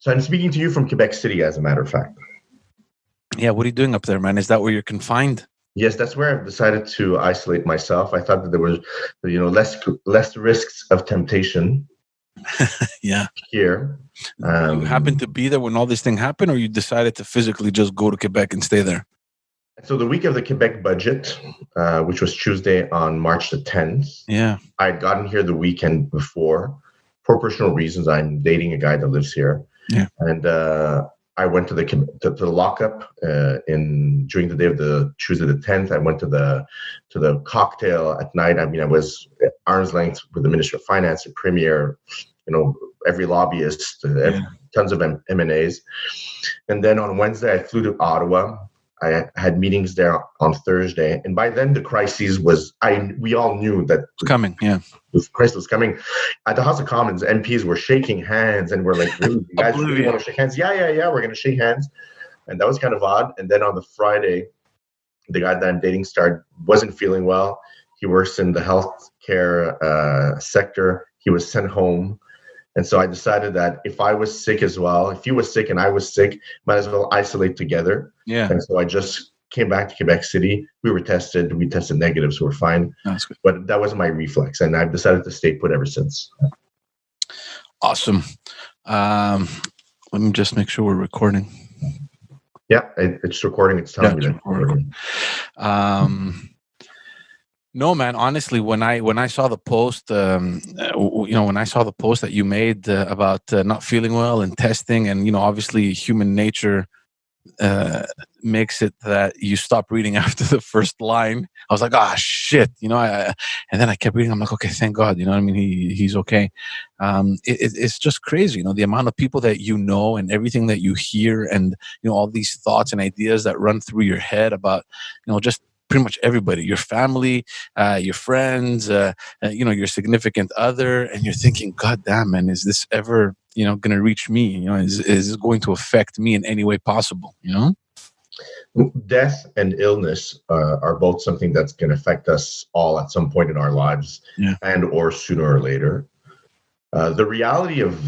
So I'm speaking to you from Quebec City, as a matter of fact. Yeah, what are you doing up there, man? Is that where you're confined? Yes, that's where I've decided to isolate myself. I thought that there was, less risks of temptation Yeah. here. You happened to be there when all this thing happened, or you decided to physically just go to Quebec and stay there? So the week of the Quebec budget, which was Tuesday on March the 10th, Yeah. I had gotten here the weekend before. For personal reasons, I'm dating a guy that lives here. Yeah. And I went to the lockup during the day of the Tuesday the 10th. I went to the cocktail at night. I mean, I was at arm's length with the Minister of Finance, the Premier, every lobbyist, tons of M&As. And then on Wednesday, I flew to Ottawa. I had meetings there on Thursday, and by then the crisis we all knew that it's coming. Yeah, the crisis was coming. At the House of Commons, MPs were shaking hands, and we're like, "Really, you guys really want to shake hands? Yeah, we're going to shake hands." And that was kind of odd. And then on the Friday, the guy that I'm dating wasn't feeling well. He works in the healthcare sector. He was sent home. And so I decided that if I was sick as well, if he was sick and I was sick, might as well isolate together. Yeah. And so I just came back to Quebec City. We tested negative, so we're fine. That's good. But that was my reflex, and I've decided to stay put ever since. Awesome. Let me just make sure we're recording. Yeah, it's recording. It's telling me that recording. No, man. Honestly, when I saw the post, when I saw the post that you made about not feeling well and testing, and obviously human nature makes it that you stop reading after the first line. I was like, shit, and then I kept reading. I'm like, okay, thank God, I mean, he's okay. It's just crazy, the amount of people that and everything that you hear, and all these thoughts and ideas that run through your head about, just pretty much everybody, your family, your friends, your significant other, and you're thinking, God damn, man, is this ever, going to reach me? Is this going to affect me in any way possible? Death and illness are both something that's going to affect us all at some point in our lives, and or sooner or later. The reality of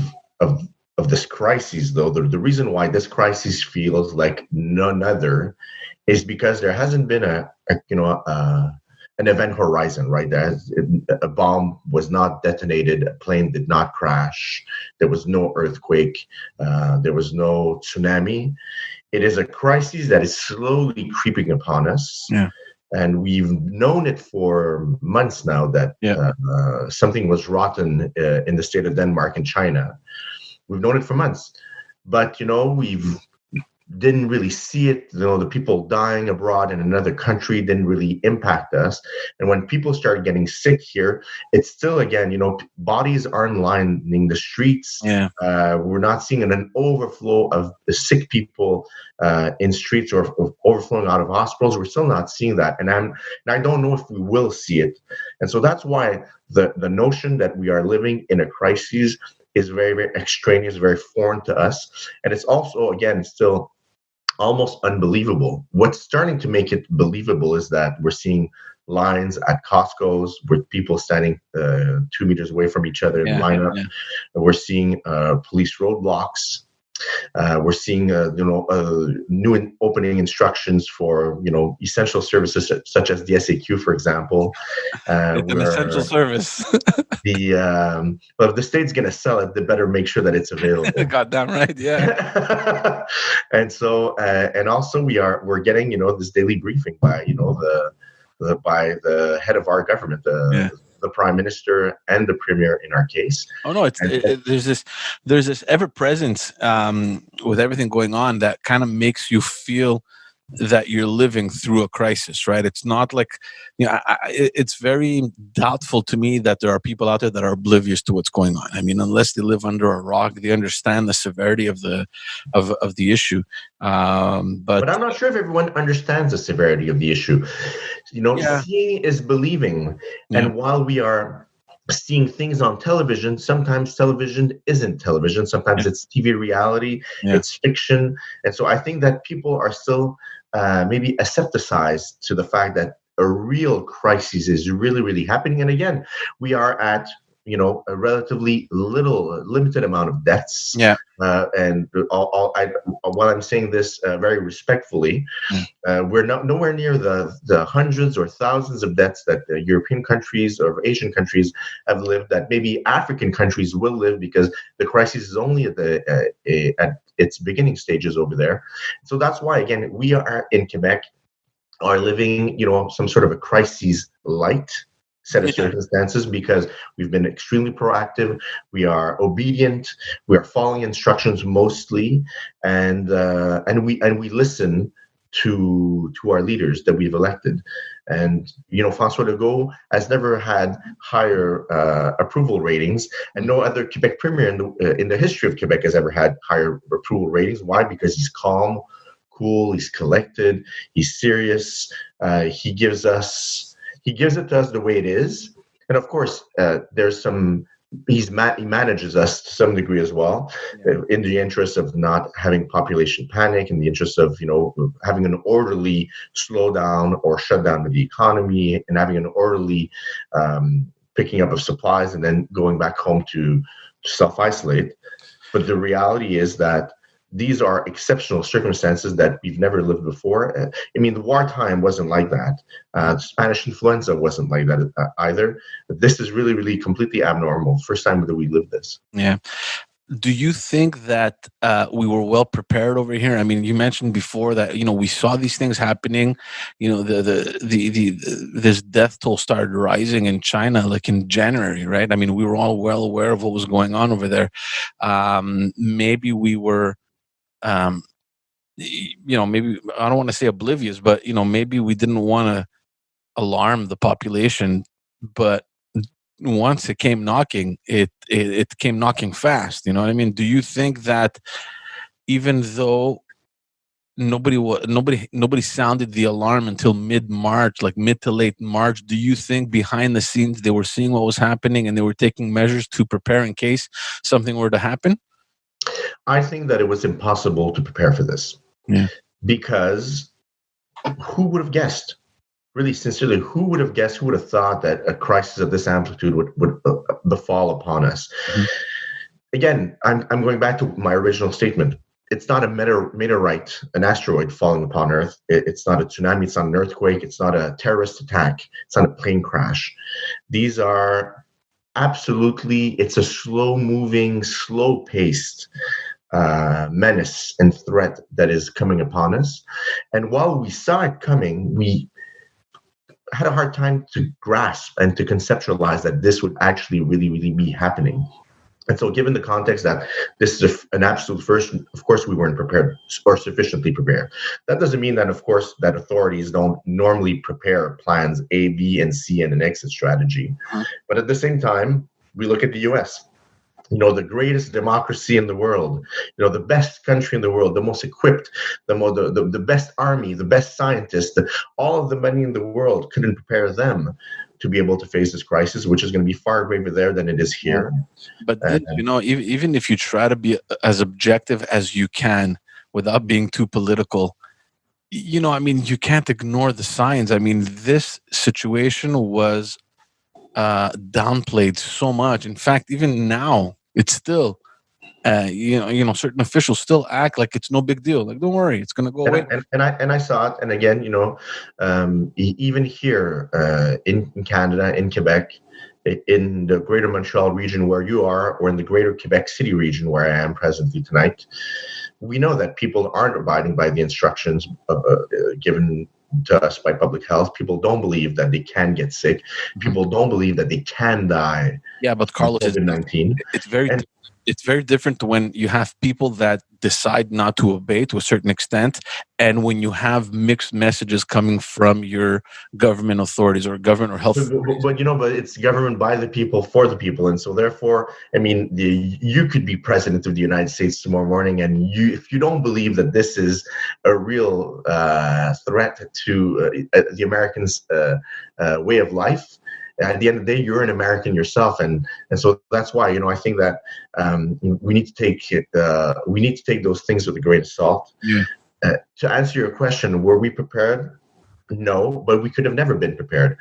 this crisis, though, the reason why this crisis feels like none other is because there hasn't been an event horizon, right? A bomb was not detonated, a plane did not crash, there was no earthquake, there was no tsunami. It is a crisis that is slowly creeping upon us. Yeah. And we've known it for months now that something was rotten in the state of Denmark and China. We've known it for months. But, we've didn't really see it. The people dying abroad in another country didn't really impact us. And when people started getting sick here, it's still, again, bodies aren't lining the streets. Yeah. We're not seeing an overflow of the sick people in streets or overflowing out of hospitals. We're still not seeing that. And I don't know if we will see it. And so that's why the notion that we are living in a crisis is very, very extraneous, very foreign to us. And it's also, again, still almost unbelievable. What's starting to make it believable is that we're seeing lines at Costco's with people standing 2 meters away from each other in lineup. Yeah. We're seeing police roadblocks. We're seeing new opening instructions for essential services such as the SAQ, for example. It's an essential service. But if the state's going to sell it, they better make sure that it's available. Goddamn right, yeah. And so, and also we're getting this daily briefing by by the head of our government, the Prime Minister and the Premier in our case. Oh no, there's this ever presence with everything going on that kind of makes you feel that you're living through a crisis, right? It's not like, it's very doubtful to me that there are people out there that are oblivious to what's going on. I mean, unless they live under a rock, they understand the severity of the issue. But I'm not sure if everyone understands the severity of the issue. Seeing is believing. Yeah. And while we are seeing things on television, sometimes television isn't television. Sometimes it's TV reality, it's fiction. And so I think that people are still maybe asepticized to the fact that a real crisis is really, really happening. And again, we are at a relatively limited amount of deaths. Yeah. And while I'm saying this very respectfully, we're not nowhere near the hundreds or thousands of deaths that European countries or Asian countries have lived, that maybe African countries will live, because the crisis is only at its beginning stages over there. So that's why, again, we are in Quebec are living, some sort of a crisis light set of circumstances, because we've been extremely proactive. We are obedient. We are following instructions mostly, and we listen to our leaders that we've elected. And François Legault has never had higher approval ratings, and no other Quebec premier in the history of Quebec has ever had higher approval ratings. Why? Because he's calm, cool, he's collected, he's serious. He gives it to us the way it is, and of course, there's some. He manages us to some degree as well, in the interest of not having population panic, in the interest of having an orderly slowdown or shutdown of the economy, and having an orderly picking up of supplies, and then going back home to self-isolate. But the reality is that these are exceptional circumstances that we've never lived before. I mean, the wartime wasn't like that. Spanish influenza wasn't like that either. But this is really, really completely abnormal. First time that we lived this. Yeah. Do you think that we were well prepared over here? I mean, you mentioned before that we saw these things happening. This death toll started rising in China, like in January, right? I mean, we were all well aware of what was going on over there. Maybe we were. Maybe I don't want to say oblivious, but maybe we didn't want to alarm the population. But once it came knocking, it came knocking fast. You know what I mean? Do you think that even though nobody sounded the alarm until mid-March, like mid to late March, do you think behind the scenes they were seeing what was happening and they were taking measures to prepare in case something were to happen? I think that it was impossible to prepare for this. Yeah. Because who would have guessed? Really, sincerely, who would have guessed? Who would have thought that a crisis of this amplitude would befall upon us? Mm-hmm. Again, I'm going back to my original statement. It's not a meteorite, an asteroid falling upon Earth. It's not a tsunami. It's not an earthquake. It's not a terrorist attack. It's not a plane crash. These are absolutely. It's a slow-moving, slow-paced menace and threat that is coming upon us. And while we saw it coming, we had a hard time to grasp and to conceptualize that this would actually really, really be happening. And so given the context that this is an absolute first, of course, we weren't prepared or sufficiently prepared. That doesn't mean that, of course, that authorities don't normally prepare plans A, B, and C and an exit strategy. But at the same time, we look at the U.S., the greatest democracy in the world, the best country in the world, the most equipped, the best army, the best scientists, all of the money in the world couldn't prepare them to be able to face this crisis, which is going to be far greater there than it is here. But even if you try to be as objective as you can without being too political, I mean, you can't ignore the signs. I mean, this situation was downplayed so much. In fact, even now, it's still, certain officials still act like it's no big deal. Like, don't worry, it's going to go away. And I saw it. And again, even here in Canada, in Quebec, in the Greater Montreal region where you are, or in the Greater Quebec City region where I am presently tonight, we know that people aren't abiding by the instructions given to us by public health. People don't believe that they can get sick. People don't believe that they can die. Yeah, but Carlos, COVID-19. It's very different when you have people that decide not to obey to a certain extent, and when you have mixed messages coming from your government authorities or government or health. But it's government by the people for the people, and so therefore, I mean, you could be president of the United States tomorrow morning, and if you don't believe that this is a real threat to the Americans' way of life, at the end of the day, you're an American yourself, and so that's why I think that we need to take those things with a grain of salt. Yeah. To answer your question, were we prepared? No, but we could have never been prepared.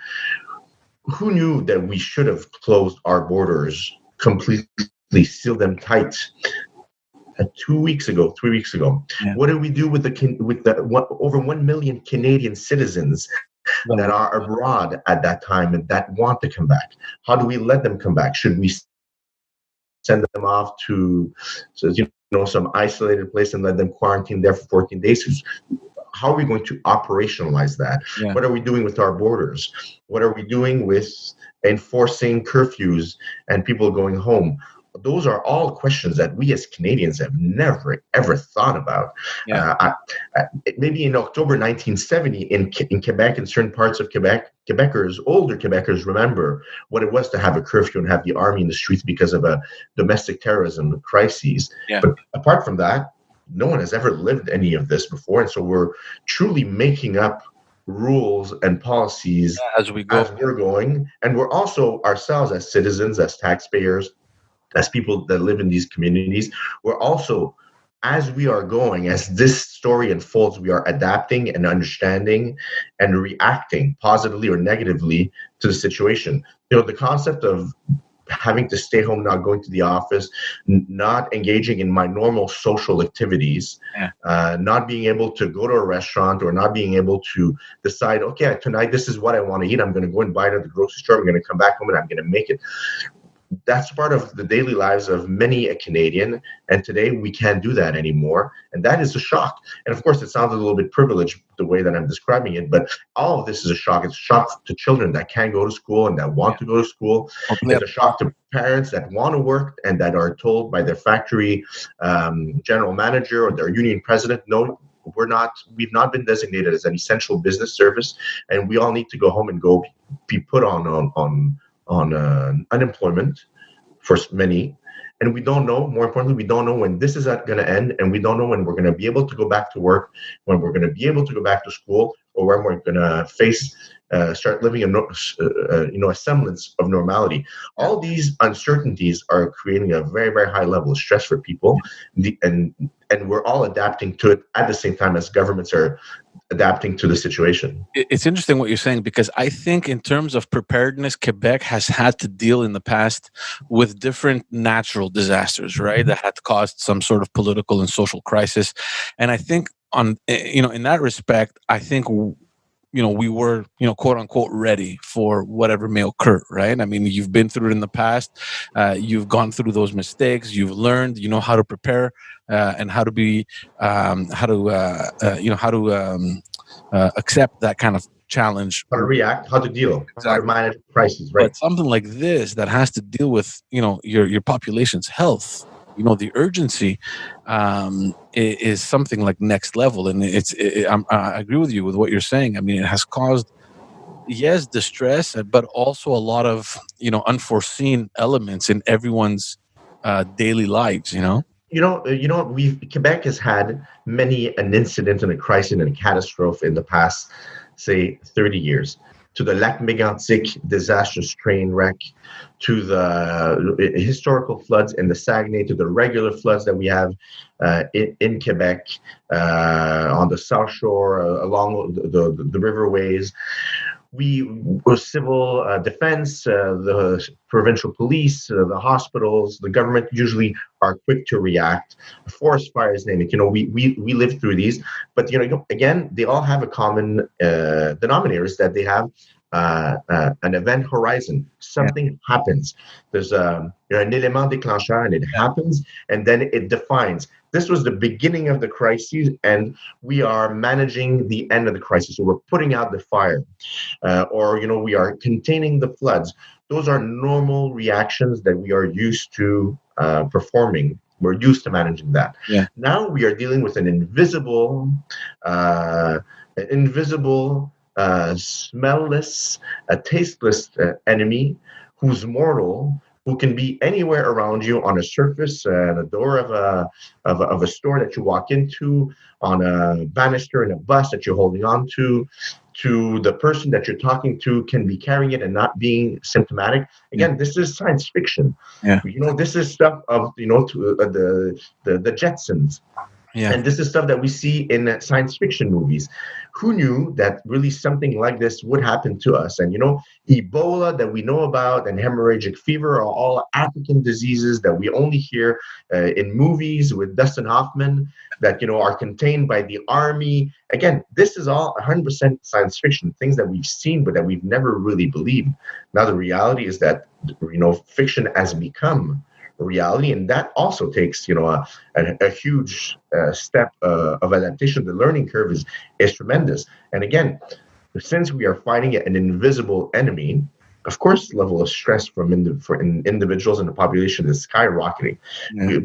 who knew that we should have closed our borders completely, sealed them tight 2 weeks ago, 3 weeks ago? Yeah. What do we do with over 1 million Canadian citizens that are abroad at that time and that want to come back? How do we let them come back? Should we send them off to some isolated place and let them quarantine there for 14 days? How are we going to operationalize that? Yeah. What are we doing with our borders? What are we doing with enforcing curfews and people going home? Those are all questions that we as Canadians have never, ever thought about. Yeah. Maybe in October 1970 in Quebec, in certain parts of Quebec, older Quebecers remember what it was to have a curfew and have the army in the streets because of a domestic terrorism crises. Yeah. But apart from that, no one has ever lived any of this before. And so we're truly making up rules and policies as we go, as we're going. And we're also ourselves as citizens, as taxpayers, as people that live in these communities, we're also, as we are going, as this story unfolds, we are adapting and understanding and reacting positively or negatively to the situation. The concept of having to stay home, not going to the office, not engaging in my normal social activities, not being able to go to a restaurant or not being able to decide, okay, tonight this is what I want to eat. I'm going to go and buy it at the grocery store. I'm going to come back home and I'm going to make it. That's part of the daily lives of many a Canadian. And today we can't do that anymore. And that is a shock. And of course, it sounds a little bit privileged the way that I'm describing it, but all of this is a shock. It's a shock to children that can't go to school and that want to go to school. It's a shock to parents that want to work and that are told by their factory general manager or their union president, no, we've not been designated as an essential business service. And we all need to go home and go be put on unemployment for many. And we don't know, more importantly, we don't know when this is going to end, and we don't know when we're going to be able to go back to work, when we're going to be able to go back to school, or when we're going to start living a semblance of normality. All these uncertainties are creating a very, very high level of stress for people, and we're all adapting to it at the same time as governments are adapting to the situation. It's interesting what you're saying, because I think in terms of preparedness, Quebec has had to deal in the past with different natural disasters, right? That had caused some sort of political and social crisis. And I think in that respect, I think we were, quote unquote, ready for whatever may occur, right? I mean, you've been through it in the past. You've gone through those mistakes. You've learned, how to prepare and how to be, accept that kind of challenge. How to react, how to deal, exactly. How to manage crises, right? But something like this that has to deal with, your population's health, the urgency is something like next level. And I agree with you with what you're saying. I mean, it has caused, yes, distress, but also a lot of, unforeseen elements in everyone's daily lives, Quebec has had many an incident and a crisis and a catastrophe in the past, say, 30 years. To the Lac Mégantic disastrous train wreck, to the historical floods in the Saguenay, to the regular floods that we have in Quebec, on the South Shore, along the riverways. We civil defense, the provincial police, the hospitals, the government usually are quick to react. Forest fires, name it. We live through these, but again, they all have a common denominator, is that they have an event horizon. Something happens. There's an élément déclencheur, and it happens, and then it defines. This was the beginning of the crisis, and we are managing the end of the crisis. So we're putting out the fire, or we are containing the floods. Those are normal reactions that we are used to performing. We're used to managing that. Yeah. Now we are dealing with an invisible, smellless, tasteless enemy who's mortal, who can be anywhere around you, on a surface, the door of a store that you walk into, on a banister in a bus that you're holding on to the person that you're talking to can be carrying it and not being symptomatic. Again, this is science fiction. Yeah. This is stuff of the Jetsons. Yeah. And this is stuff that we see in science fiction movies. Who knew that really something like this would happen to us? And, Ebola that we know about and hemorrhagic fever are all African diseases that we only hear in movies with Dustin Hoffman that, are contained by the army. Again, this is all 100% science fiction, things that we've seen, but that we've never really believed. Now, the reality is that, fiction has become reality, and that also takes a huge step of adaptation. The learning curve is tremendous, and again, since we are fighting an invisible enemy, of course level of stress for individuals in the population is skyrocketing.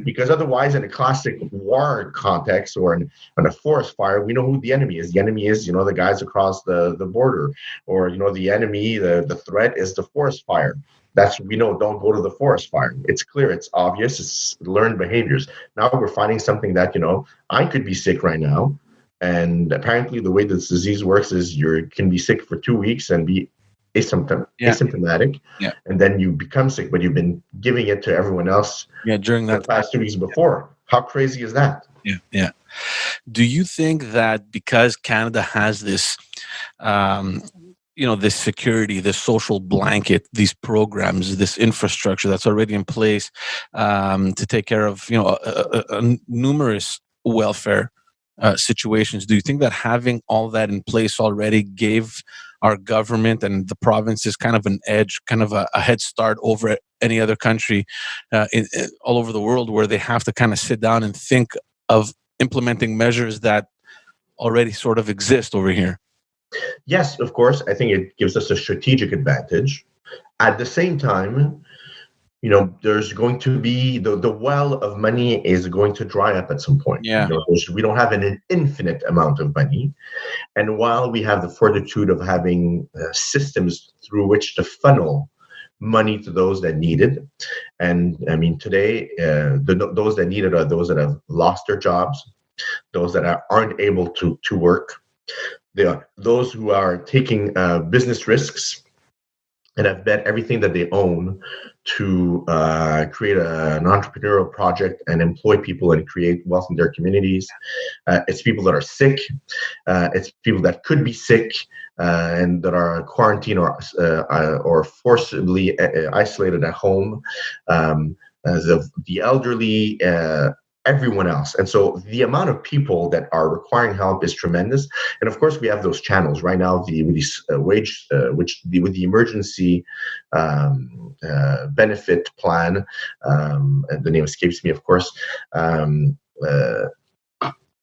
Because otherwise, in a classic war context or in a forest fire, we know who the enemy is. The enemy is the guys across the border, or the enemy, the threat is the forest fire. That's, we know, don't go to the forest fire. It's clear, it's obvious, it's learned behaviors. Now we're finding something that, I could be sick right now. And apparently the way this disease works is you can be sick for 2 weeks and be asymptomatic. Yeah. And then you become sick, but you've been giving it to everyone else during that the past 2 weeks before. How crazy is that? Yeah. Do you think that because Canada has this this security, this social blanket, these programs, this infrastructure that's already in place to take care of, numerous welfare situations. Do you think that having all that in place already gave our government and the provinces kind of an edge, kind of a head start over any other country all over the world, where they have to kind of sit down and think of implementing measures that already sort of exist over here? Yes, of course. I think it gives us a strategic advantage. At the same time, there's going to be the well of money is going to dry up at some point. Yeah. We don't have an infinite amount of money. And while we have the fortitude of having systems through which to funnel money to those that need it, and I mean, today, those that need it are those that have lost their jobs, those that aren't able to work. They are those who are taking business risks and have bet everything that they own to create an entrepreneurial project and employ people and create wealth in their communities. It's people that are sick. It's people that could be sick and that are quarantined or forcibly isolated at home. The elderly. Everyone else. And so the amount of people that are requiring help is tremendous. And of course, we have those channels right now, with the emergency benefit plan. The name escapes me, of course.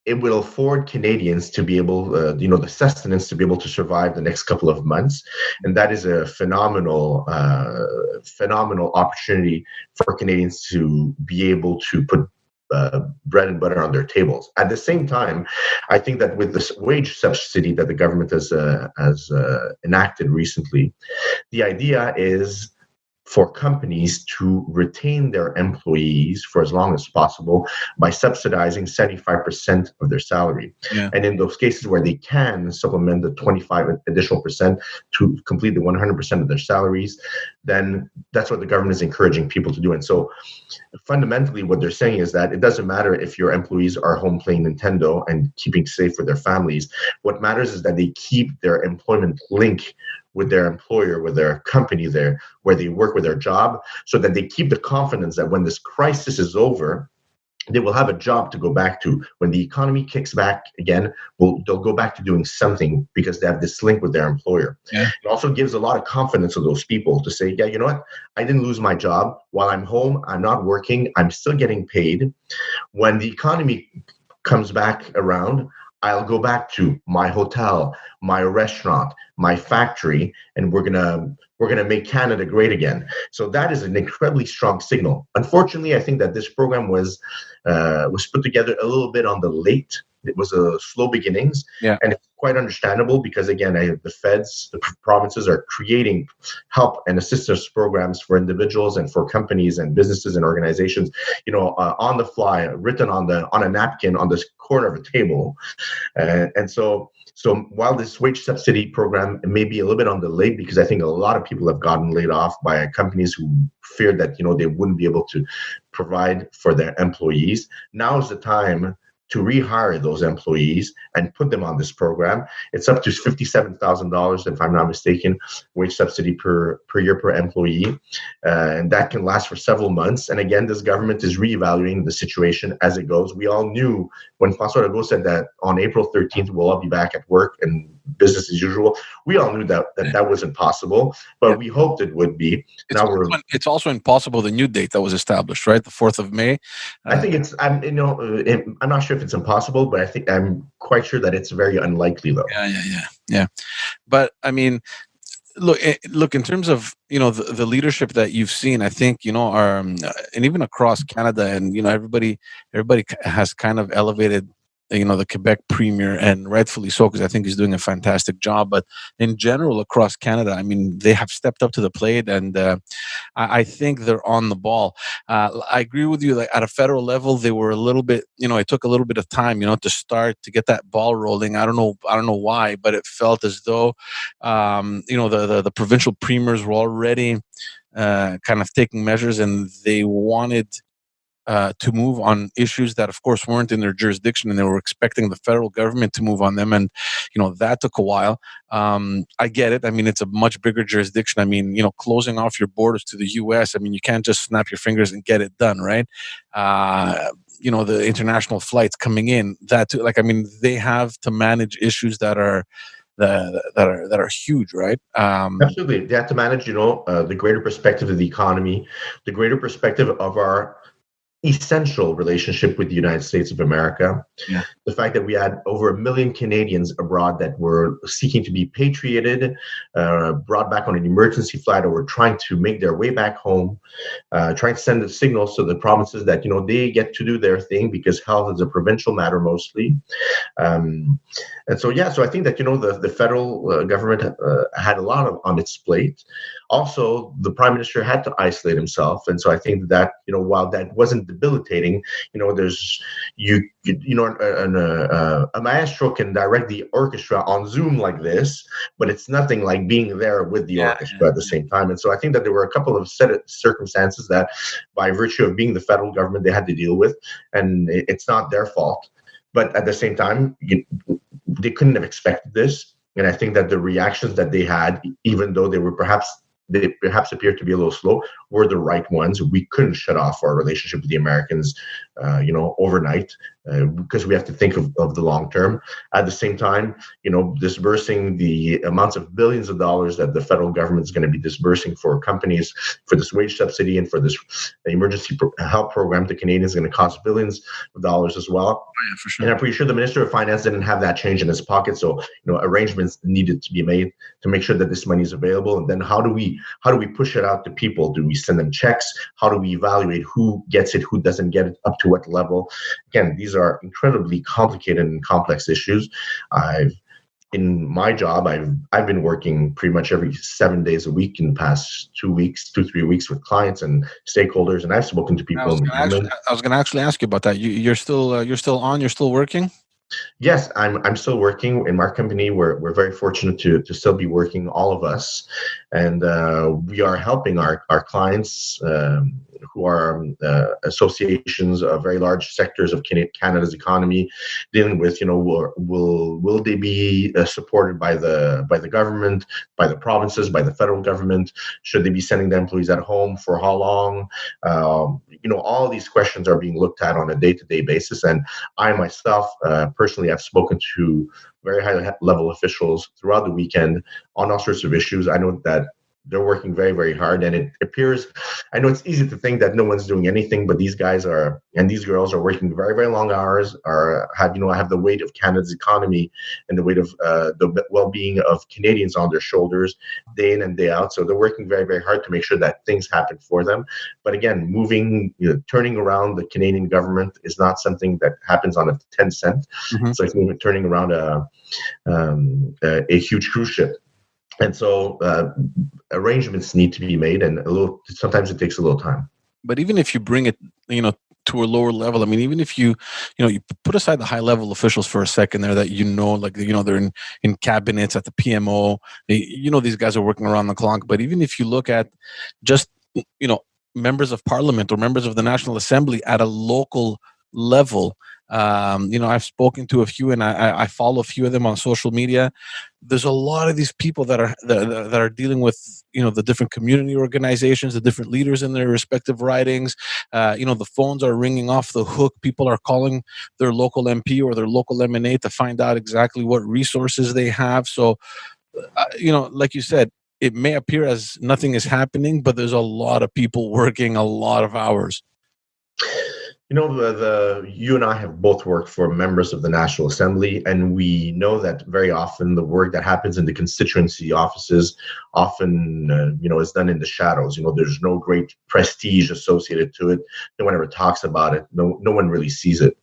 It will afford Canadians to be able, the sustenance to be able to survive the next couple of months. And that is a phenomenal opportunity for Canadians to be able to put bread and butter on their tables. At the same time, I think that with this wage subsidy that the government has enacted recently, the idea is for companies to retain their employees for as long as possible by subsidizing 75% of their salary. Yeah. And in those cases where they can supplement the 25 additional percent to complete the 100% of their salaries, then that's what the government is encouraging people to do. And so fundamentally what they're saying is that it doesn't matter if your employees are home playing Nintendo and keeping safe for their families. What matters is that they keep their employment link with their employer, with their company there, where they work with their job, so that they keep the confidence that when this crisis is over, they will have a job to go back to. When the economy kicks back again, they'll go back to doing something because they have this link with their employer. Yeah. It also gives a lot of confidence to those people to say, yeah, you know what? I didn't lose my job. While I'm home, I'm not working. I'm still getting paid. When the economy comes back around, I'll go back to my hotel, my restaurant, my factory, and we're gonna make Canada great again. So that is an incredibly strong signal. Unfortunately, I think that this program was put together a little bit on the late. It was a slow beginnings, and it's quite understandable because again, the feds, the provinces are creating help and assistance programs for individuals and for companies and businesses and organizations, on the fly, written on a napkin on this corner of a table, and so while this wage subsidy program may be a little bit on the late, because I think a lot of people have gotten laid off by companies who feared that they wouldn't be able to provide for their employees. Now is the time to rehire those employees and put them on this program. It's up to $57,000, if I'm not mistaken, wage subsidy per year per employee. And that can last for several months. And again, this government is reevaluating the situation as it goes. We all knew when François Legault said that on April 13th, we'll all be back at work and business as usual. We all knew that wasn't possible, but we hoped it would be. It's also impossible, the new date that was established, right? The 4th of May. I think I'm not sure if it's impossible, but I'm quite sure that it's very unlikely, though. Yeah. But I mean, look. In terms of the leadership that you've seen, I think our and even across Canada, and everybody has kind of elevated the Quebec premier, and rightfully so, because I think he's doing a fantastic job. But in general, across Canada, I mean, they have stepped up to the plate, and I think they're on the ball. I agree with you. Like at a federal level, they were a little bit, it took a little bit of time, to start to get that ball rolling. I don't know why, but it felt as though, the provincial premiers were already kind of taking measures, and they wanted to move on issues that, of course, weren't in their jurisdiction, and they were expecting the federal government to move on them. And, that took a while. I get it. I mean, it's a much bigger jurisdiction. I mean, closing off your borders to the U.S., I mean, you can't just snap your fingers and get it done, right? The international flights coming in, that too. Like, I mean, they have to manage issues that are huge, right? Absolutely. They have to manage, the greater perspective of the economy, the greater perspective of our essential relationship with the United States of America. Yeah. The fact that we had over 1 million Canadians abroad that were seeking to be patriated, brought back on an emergency flight, or were trying to make their way back home, trying to send the signals to the provinces that, they get to do their thing, because health is a provincial matter mostly. And so I think that, the federal government had a lot on its plate. Also, the prime minister had to isolate himself. And so I think that, while that wasn't debilitating, there's, a maestro can direct the orchestra on Zoom like this, but it's nothing like being there with the orchestra at the same time. And so I think that there were a couple of set of circumstances that, by virtue of being the federal government, they had to deal with, and it's not their fault. But at the same time, they couldn't have expected this. And I think that the reactions that they had, even though they perhaps appeared to be a little slow, were the right ones. We couldn't shut off our relationship with the Americans, overnight, because we have to think of the long term. At the same time, disbursing the amounts of billions of dollars that the federal government is going to be disbursing for companies for this wage subsidy and for this emergency help program to Canadians is going to cost billions of dollars as well. Oh, yeah, for sure. And I'm pretty sure the Minister of Finance didn't have that change in his pocket. So, arrangements needed to be made to make sure that this money is available. And then how do we push it out to people? Do we send them checks? How do we evaluate who gets it, who doesn't get it, up to what level? Again, these are incredibly complicated and complex issues. In my job, I've been working pretty much every 7 days a week in the past 3 weeks with clients and stakeholders, and I've spoken to people. I was going to actually ask you about that. You're still working? Yes, I'm still working in our company. We're very fortunate to still be working, all of us, and we are helping our clients who are associations of very large sectors of Canada's economy, dealing with, will they be supported by the government, by the provinces, by the federal government? Should they be sending the employees at home? For how long? All these questions are being looked at on a day-to-day basis. And I myself, personally, have spoken to very high-level officials throughout the weekend on all sorts of issues. I know that they're working very, very hard, and it appears, I know it's easy to think that no one's doing anything, but these guys and these girls are working very, very long hours, have the weight of Canada's economy and the weight of the well-being of Canadians on their shoulders day in and day out. So they're working very, very hard to make sure that things happen for them. But again, turning around the Canadian government is not something that happens on a 10 cent. Mm-hmm. It's like turning around a huge cruise ship. And so arrangements need to be made, and sometimes it takes a little time. But even if you bring it, to a lower level, I mean, even if you put aside the high level officials for a second there, that they're in cabinets at the PMO, these guys are working around the clock. But even if you look at just members of parliament or members of the National Assembly at a local level. I've spoken to a few, and I follow a few of them on social media. There's a lot of these people that are dealing with, the different community organizations, the different leaders in their respective ridings. The phones are ringing off the hook. People are calling their local MP or their local MNA to find out exactly what resources they have. So, like you said, it may appear as nothing is happening, but there's a lot of people working a lot of hours. You and I have both worked for members of the National Assembly, and we know that very often the work that happens in the constituency offices often, is done in the shadows. There's no great prestige associated to it. No one ever talks about it. No one really sees it.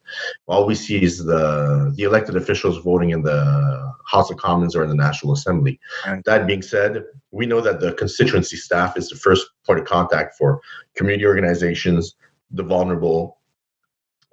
All we see is the elected officials voting in the House of Commons or in the National Assembly. Right. That being said, we know that the constituency staff is the first point of contact for community organizations, the vulnerable,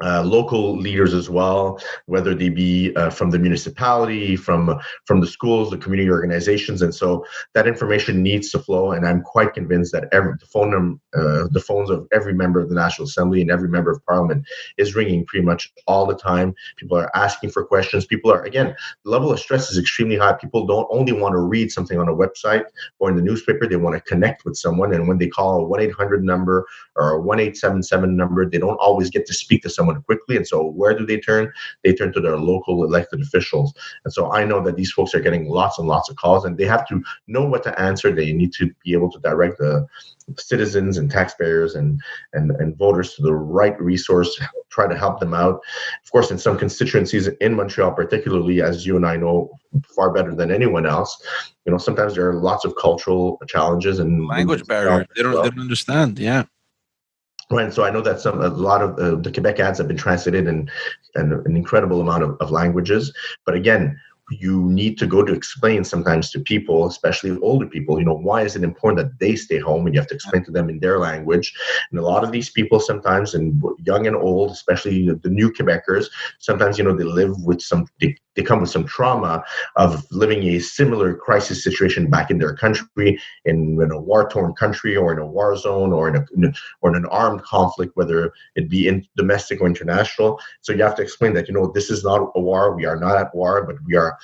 local leaders as well, whether they be from the municipality, from the schools, the community organizations, and so that information needs to flow. And I'm quite convinced that the phones of every member of the National Assembly and every member of Parliament is ringing pretty much all the time. People are asking for questions. People are, again, the level of stress is extremely high. People don't only want to read something on a website or in the newspaper. They want to connect with someone, and when they call a 1-800 number or a 1-877 number, they don't always get to speak to someone quickly. And so where do they turn? They turn to their local elected officials. And so I know that these folks are getting lots and lots of calls, and they have to know what to answer. They need to be able to direct the citizens and taxpayers and voters to the right resource, try to help them out. Of course, in some constituencies in Montreal, particularly, as you and I know far better than anyone else, sometimes there are lots of cultural challenges and language barriers. They don't understand. Yeah. Right, so I know that a lot of the Quebec ads have been translated in an incredible amount of languages. But again, you need to go to explain sometimes to people, especially older people, why is it important that they stay home, and you have to explain to them in their language. And a lot of these people sometimes, and young and old, especially the new Quebecers, sometimes, they live with they come with some trauma of living a similar crisis situation back in their country, in a war-torn country, or in a war zone, or in an armed conflict, whether it be in domestic or international. So you have to explain that, this is not a war. We are not at war, but we are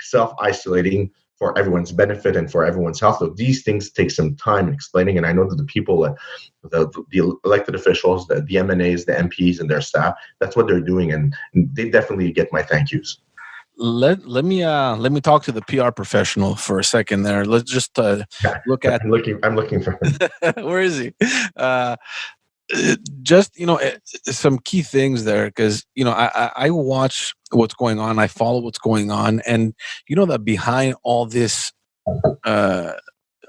self-isolating for everyone's benefit and for everyone's health. So these things take some time in explaining. And I know that the people, the elected officials, the MNAs, the MPs, and their staff, that's what they're doing, and they definitely get my thank yous. Let me talk to the PR professional for a second there. Let's just look at. I'm looking for him. Where is he? Just some key things there, because I watch what's going on, I follow what's going on, and that behind all this,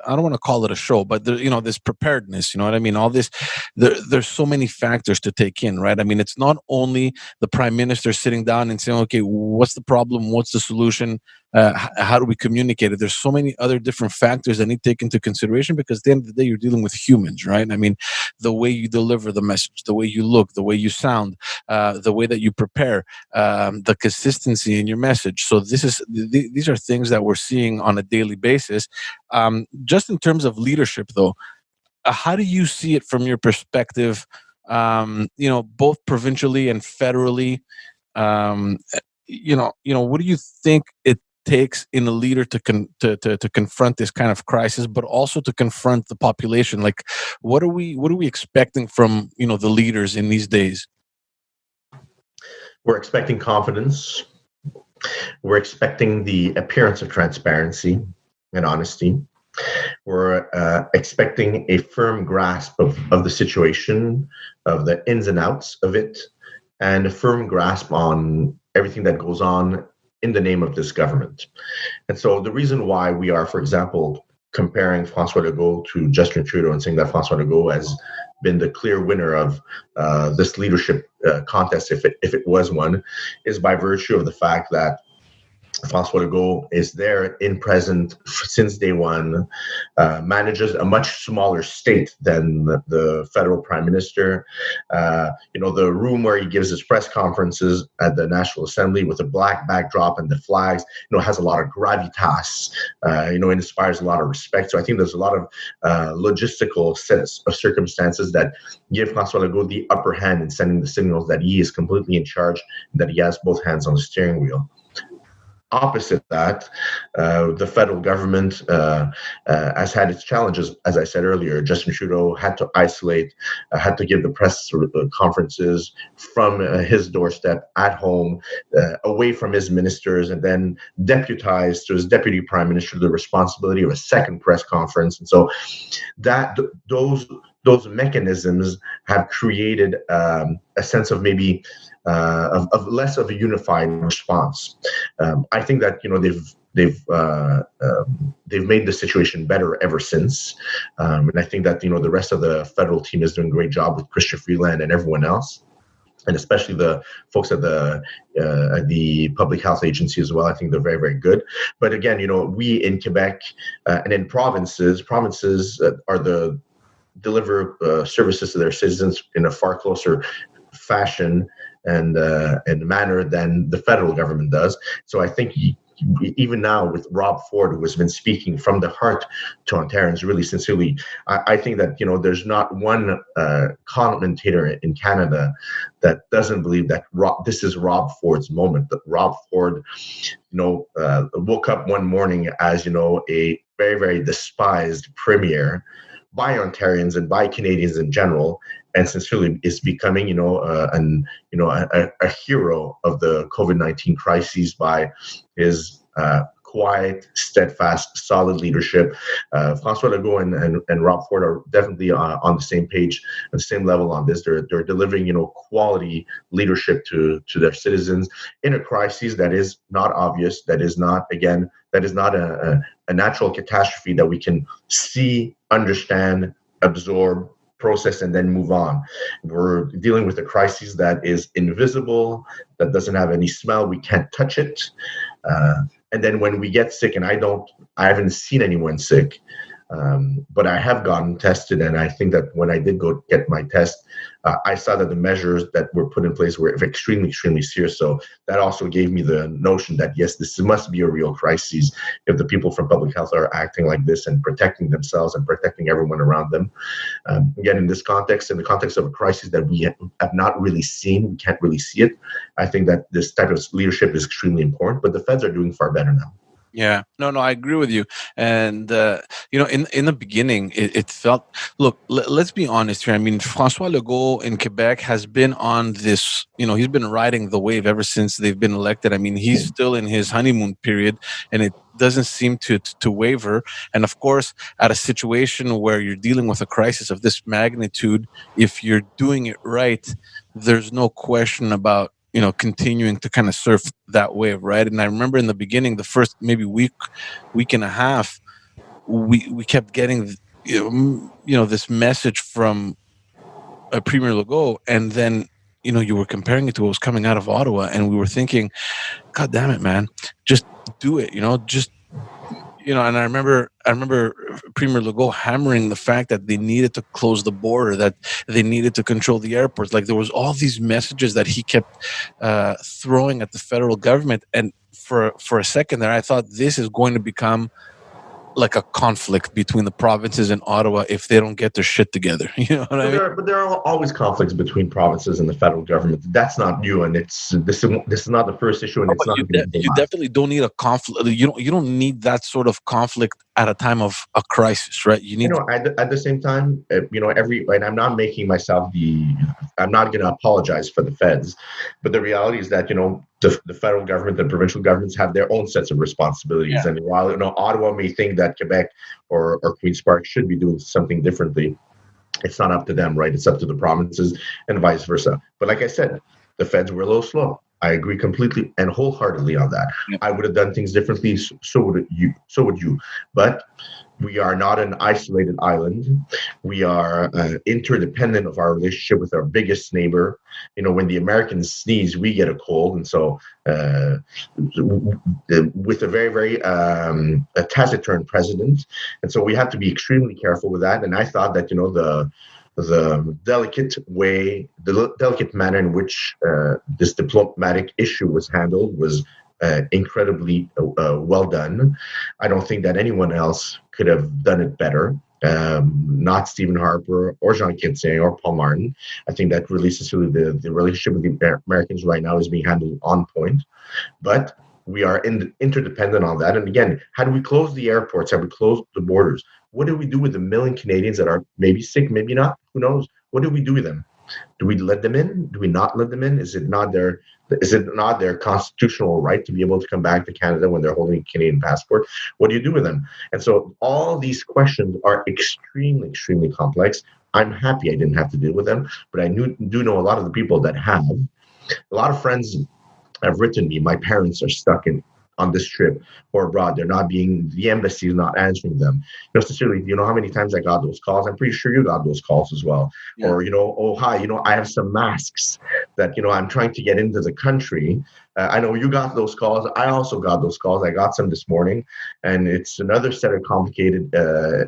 I don't want to call it a show, but this preparedness, what I mean? All this, there's so many factors to take in, right? I mean, it's not only the prime minister sitting down and saying, okay, what's the problem? What's the solution? How do we communicate it? There's so many other different factors that need to take into consideration, because at the end of the day, you're dealing with humans, right? I mean, the way you deliver the message, the way you look, the way you sound, the way that you prepare, the consistency in your message. So these are things that we're seeing on a daily basis. Just in terms of leadership, though, how do you see it from your perspective? Both provincially and federally. What do you think it takes in a leader to confront this kind of crisis, but also to confront the population? Like, what are we expecting from the leaders in these days? We're expecting confidence. We're expecting the appearance of transparency and honesty. We're expecting a firm grasp of the situation, of the ins and outs of it, and a firm grasp on everything that goes on in the name of this government. And so the reason why we are, for example, comparing François Legault to Justin Trudeau and saying that François Legault has been the clear winner of this leadership contest, if it was one, is by virtue of the fact that Francois Legault is there in present since day one, manages a much smaller state than the federal prime minister. The room where he gives his press conferences at the National Assembly with a black backdrop and the flags, has a lot of gravitas, inspires a lot of respect. So I think there's a lot of logistical sets of circumstances that give Francois Legault the upper hand in sending the signals that he is completely in charge, that he has both hands on the steering wheel. Opposite that, the federal government has had its challenges. As I said earlier, Justin Trudeau had to isolate, had to give the press conferences from his doorstep at home, away from his ministers, and then deputized to his deputy prime minister the responsibility of a second press conference. And so that those mechanisms have created a sense of maybe of less of a unified response. I think that they've made the situation better ever since, and I think that the rest of the federal team is doing a great job with Christian Freeland and everyone else, and especially the folks at the Public Health Agency as well. I think they're very, very good. But again, we in Quebec and in provinces are deliver services to their citizens in a far closer fashion and manner than the federal government does. So I think even now with Rob Ford, who has been speaking from the heart to Ontarians really sincerely, I think that there's not one commentator in Canada that doesn't believe that this is Rob Ford's moment. That Rob Ford, woke up one morning as a very, very despised premier by Ontarians and by Canadians in general, and sincerely is becoming, a hero of the COVID-19 crisis by his quiet, steadfast, solid leadership. Francois Legault and Rob Ford are definitely on the same page, on the same level on this. They're delivering, quality leadership to their citizens in a crisis that is not obvious, that is not a natural catastrophe that we can see, understand, absorb, process, and then move on. We're dealing with a crisis that is invisible, that doesn't have any smell. We can't touch it. And then when we get sick, and I haven't seen anyone sick, but I have gotten tested, and I think that when I did go get my test, I saw that the measures that were put in place were extremely, extremely serious. So that also gave me the notion that, yes, this must be a real crisis if the people from public health are acting like this and protecting themselves and protecting everyone around them. Again, in this context, in the context of a crisis that we have not really seen, we can't really see it, I think that this type of leadership is extremely important, but the feds are doing far better now. Yeah, no, I agree with you. And, in the beginning, it felt, look, let's be honest here. I mean, Francois Legault in Quebec has been on this, he's been riding the wave ever since they've been elected. I mean, he's still in his honeymoon period, and it doesn't seem to waver. And of course, at a situation where you're dealing with a crisis of this magnitude, if you're doing it right, there's no question about continuing to kind of surf that wave, right? And I remember in the beginning, the first maybe week and a half, we kept getting this message from Premier Legault, and then you were comparing it to what was coming out of Ottawa, and we were thinking, God damn it, man, just do it, and I remember Premier Legault hammering the fact that they needed to close the border, that they needed to control the airports. Like, there was all these messages that he kept throwing at the federal government. And for a second there, I thought this is going to become like a conflict between the provinces and Ottawa if they don't get their shit together. You know what I mean? But there are always conflicts between provinces and the federal government. That's not new, and this is not the first issue, and it's not. You definitely don't need a conflict. You don't need that sort of conflict at a time of a crisis, right? You need. At the same time, and I'm not making myself I'm not going to apologize for the feds, but the reality is that the federal government and provincial governments have their own sets of responsibilities. Yeah. And while Ottawa may think that Quebec or Queen's Park should be doing something differently, it's not up to them, right? It's up to the provinces and vice versa. But like I said, the feds were a little slow. I agree completely and wholeheartedly on that. Yeah. I would have done things differently. So would you. But we are not an isolated island. We are interdependent of our relationship with our biggest neighbor. When the Americans sneeze, we get a cold. And so with a very, very a taciturn president. And so we have to be extremely careful with that. And I thought that, the delicate manner in which this diplomatic issue was handled was incredibly well done. I don't think that anyone else could have done it better. Not Stephen Harper or Jean Chrétien or Paul Martin. I think that really, Cecilia, the relationship with the Americans right now is being handled on point. But we are interdependent on that. And again, had we closed the airports, had we closed the borders, what do we do with the million Canadians that are maybe sick, maybe not? Who knows? What do we do with them? Do we let them in? Do we not let them in? Is it not their constitutional right to be able to come back to Canada when they're holding a Canadian passport? What do you do with them? And so all these questions are extremely, extremely complex. I'm happy I didn't have to deal with them, but I do know a lot of the people that have. A lot of friends have written me, my parents are stuck on this trip or abroad. The embassy is not answering them. Sincerely, you know how many times I got those calls? I'm pretty sure you got those calls as well. Yeah. Or, oh, hi, I have some masks that, I'm trying to get into the country. I know you got those calls. I also got those calls. I got some this morning. And it's another set of complicated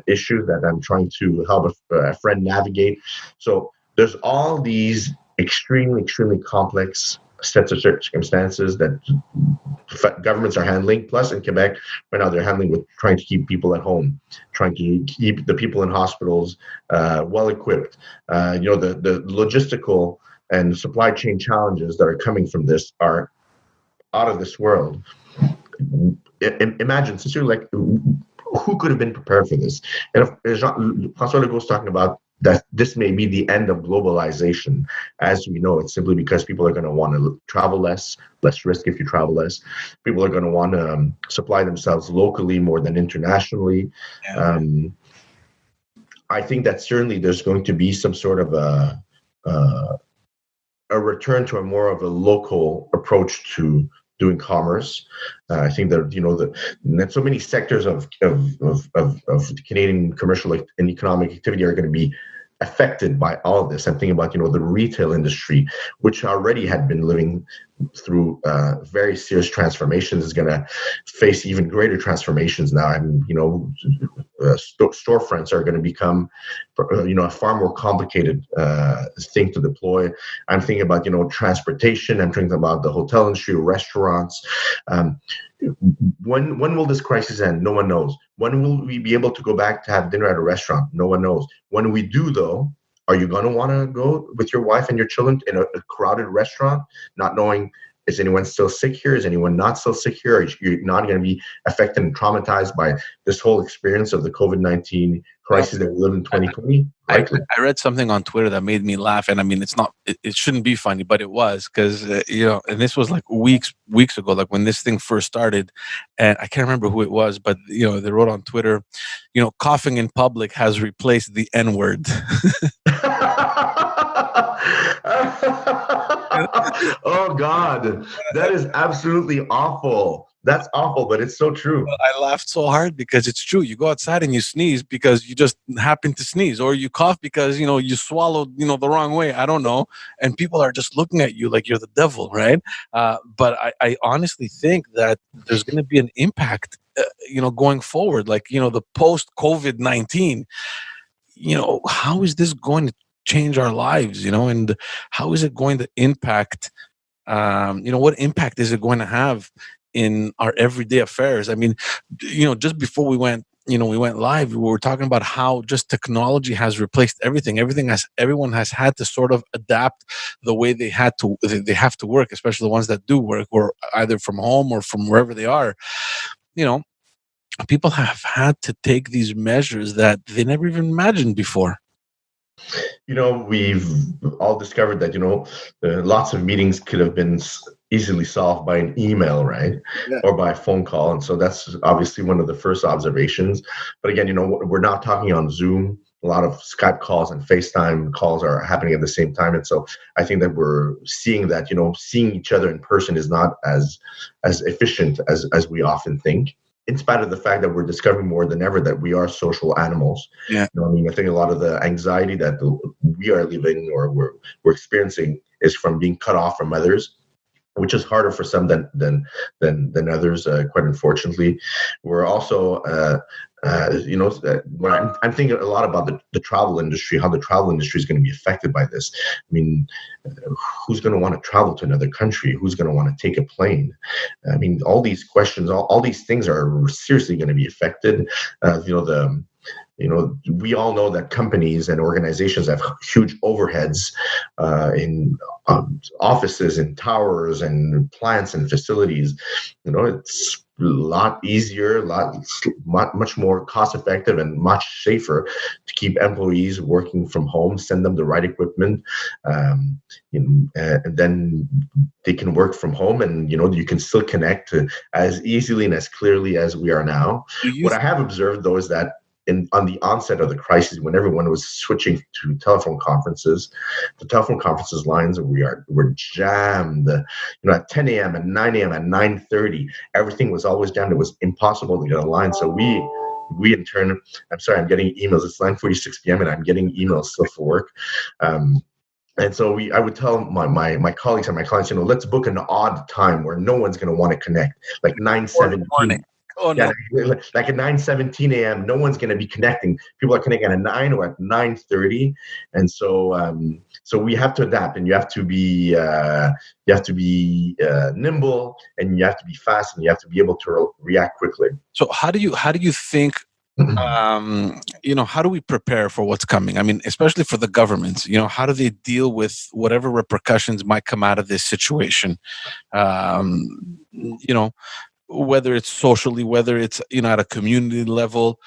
issues that I'm trying to help a friend navigate. So there's all these extremely, extremely complex sets of circumstances that governments are handling. Plus, in Quebec right now, they're handling with trying to keep people at home, trying to keep the people in hospitals well equipped. The logistical and supply chain challenges that are coming from this are out of this world. Imagine, sincerely, like, who could have been prepared for this? And if François Legault is talking about that this may be the end of globalization as we know it, simply because people are going to want to travel less risk if you travel less. People are going to want to supply themselves locally more than internationally. Yeah. I think that certainly there's going to be some sort of a return to a more of a local approach to doing commerce. I think that that so many sectors of Canadian commercial and economic activity are going to be affected by all of this. I'm thinking about the retail industry, which already had been living through very serious transformations, is going to face even greater transformations now. And storefronts are going to become a far more complicated thing to deploy. I'm thinking about transportation. I'm thinking about the hotel industry, restaurants. When will this crisis end? No one knows. When will we be able to go back to have dinner at a restaurant? No one knows. When we do, though, are you going to want to go with your wife and your children in a crowded restaurant, not knowing, is anyone still sick here? Is anyone not still sick here? You're not going to be affected and traumatized by this whole experience of the COVID-19 crisis that we live in 2020? I read something on Twitter that made me laugh, and I mean, it shouldn't be funny, but it was, because and this was like weeks ago, like when this thing first started, and I can't remember who it was, but they wrote on Twitter, coughing in public has replaced the N-word. Oh God, that is absolutely awful. That's awful, but it's so true. I laughed so hard because it's true. You go outside and you sneeze because you just happen to sneeze, or you cough because you swallowed the wrong way. I don't know, and people are just looking at you like you're the devil, right? But I honestly think that there's going to be an impact, going forward. Like the post COVID-19. How is this going to change our lives? And how is it going to impact? What impact is it going to have in our everyday affairs? I mean, just before we went live, we were talking about how just technology has replaced everything. Everyone has had to sort of adapt the way they have to work, especially the ones that do work, or either from home or from wherever they are. People have had to take these measures that they never even imagined before. We've all discovered that, lots of meetings could have been easily solved by an email, right? Yeah. Or by a phone call. And so that's obviously one of the first observations. But again, we're not talking on Zoom. A lot of Skype calls and FaceTime calls are happening at the same time. And so I think that we're seeing that, seeing each other in person is not as efficient as we often think. in spite of the fact that we're discovering more than ever that we are social animals. Yeah. I mean, I think a lot of the anxiety that we are living or we're experiencing is from being cut off from others, which is harder for some than others. Quite unfortunately, we're also, when I'm thinking a lot about the travel industry, how the travel industry is going to be affected by this. I mean, who's going to want to travel to another country? Who's going to want to take a plane? I mean, all these questions, all these things are seriously going to be affected. We all know that companies and organizations have huge overheads in offices and towers and plants and facilities. It's a lot easier, much more cost effective and much safer to keep employees working from home, send them the right equipment, and then they can work from home, and you can still connect as easily and as clearly as we are now. What I have observed, though, is that on the onset of the crisis, when everyone was switching to telephone conferences, the telephone conferences lines were jammed. At 10 a.m., at 9 a.m., at 9:30, everything was always jammed. It was impossible to get a line. So we in turn, I'm sorry, I'm getting emails. It's 9:46 p.m. and I'm getting emails still for work. And so I would tell my colleagues and my clients, let's book an odd time where no one's going to want to connect, like 9:17. Oh, no. Like at 9:17 a.m., no one's going to be connecting. People are connecting at 9 or at 9:30, and so we have to adapt, and you have to be nimble, and you have to be fast, and you have to be able to react quickly. So how do you think? How do we prepare for what's coming? I mean, especially for the governments. How do they deal with whatever repercussions might come out of this situation? Whether it's socially, whether it's at a community level,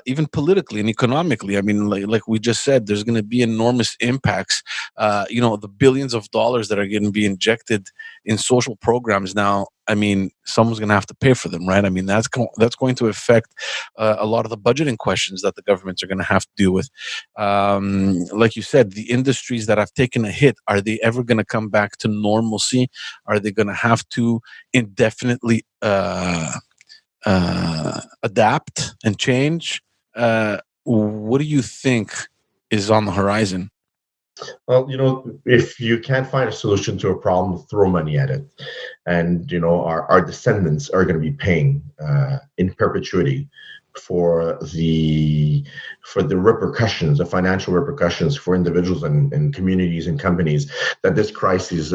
even politically and economically. I mean, like we just said, there's going to be enormous impacts. The billions of dollars that are going to be injected in social programs now. I mean, someone's going to have to pay for them, right? I mean, that's going to affect a lot of the budgeting questions that the governments are going to have to deal with. Like you said, the industries that have taken a hit, are they ever going to come back to normalcy? Are they going to have to indefinitely adapt and change? What do you think is on the horizon? Well, if you can't find a solution to a problem, throw money at it. And, our descendants are going to be paying in perpetuity for the repercussions, the financial repercussions for individuals and communities and companies that this crisis